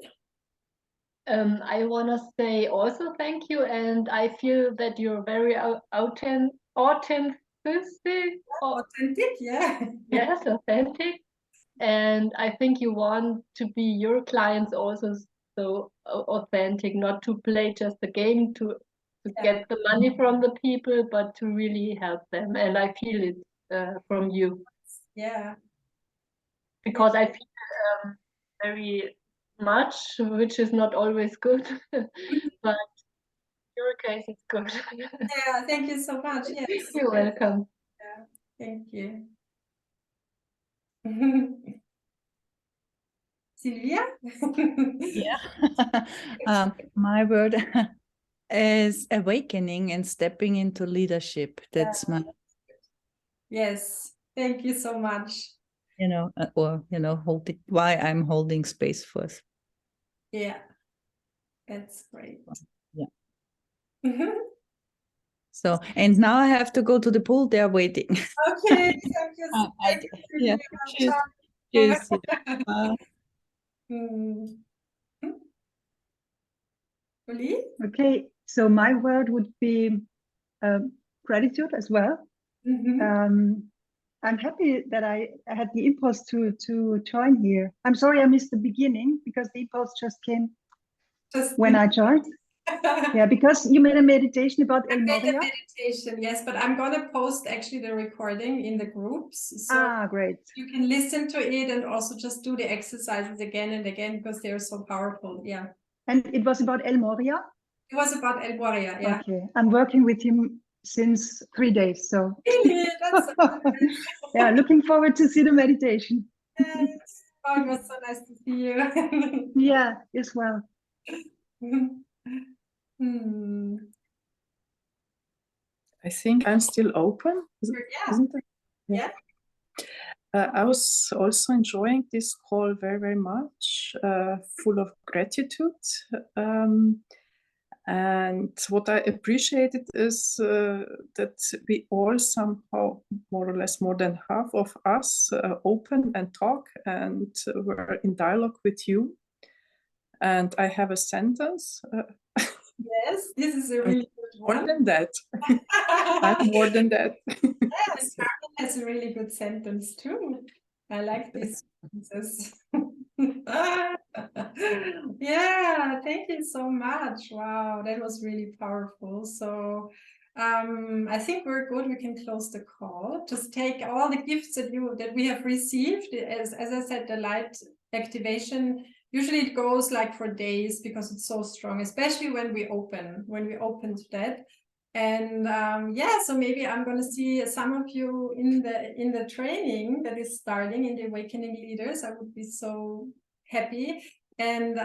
Speaker 4: I want to say also thank you, and I feel that you're very authentic.
Speaker 1: Authentic, yeah.
Speaker 4: Yes, authentic. And I think you want to be your clients also so authentic, not to play just the game to get the money from the people, but to really help them. And I feel it from you.
Speaker 1: Yeah.
Speaker 4: Because I feel very much, which is not always good, but in your case, it's good.
Speaker 1: Yeah, thank you so much. Yes.
Speaker 4: You're welcome.
Speaker 1: Yeah, thank you. Sylvia?
Speaker 5: Yeah. My word is awakening and stepping into leadership. That's my,
Speaker 1: Yes, thank you so much.
Speaker 5: holding, why I'm holding space for us.
Speaker 1: Yeah, that's great.
Speaker 5: Yeah. So, and now I have to go to the pool. They're waiting.
Speaker 1: Okay, thank you. Thank you,
Speaker 5: Yeah.
Speaker 1: Sylvia.
Speaker 5: Cheers. Cheers.
Speaker 1: Uli?
Speaker 6: Okay, so my word would be gratitude as well. I'm happy that I had the impulse to join here. I'm sorry I missed the beginning because the impulse just came when I joined. Yeah, because you made a meditation about El
Speaker 1: I made a
Speaker 6: Moria.
Speaker 1: meditation, yes, but I'm gonna post actually the recording in the groups, so
Speaker 6: Great.
Speaker 1: you can listen to it and also just do the exercises again and again because they're so powerful. Yeah,
Speaker 6: And it was about El Moria.
Speaker 1: it was about El Moria. Yeah,
Speaker 6: Okay, I'm working with him since 3 days, so
Speaker 1: really, that's so nice.
Speaker 6: yeah, looking forward to see the meditation.
Speaker 1: Yes. Oh, it was so nice to see you.
Speaker 6: Yeah, as well.
Speaker 1: Hmm.
Speaker 3: I think I'm still open,
Speaker 1: Yeah.
Speaker 3: isn't it?
Speaker 1: Yeah.
Speaker 3: I was also enjoying this call very, very much, full of gratitude. And what I appreciated is that we all somehow, more or less more than half of us, open and talk and were in dialogue with you. And I have a sentence.
Speaker 1: Yes, this is a really good
Speaker 3: More
Speaker 1: one.
Speaker 3: than that. I'm more than that.
Speaker 1: Yes, Carmen has a really good sentence too. I like these sentences. Yeah, thank you so much. Wow, that was really powerful. So I think we're good. We can close the call. Just take all the gifts that we have received. As I said, the light activation, usually it goes like for days because it's so strong, especially when we open to that. And yeah, so maybe I'm going to see some of you in the training that is starting in the Awakening Leaders. I would be so happy. And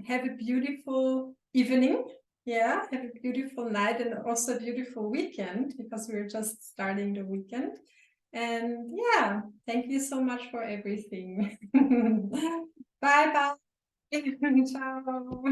Speaker 1: have a beautiful evening. Yeah, have a beautiful night and also a beautiful weekend because we're just starting the weekend. And yeah, thank you so much for everything. Bye bye. Ciao.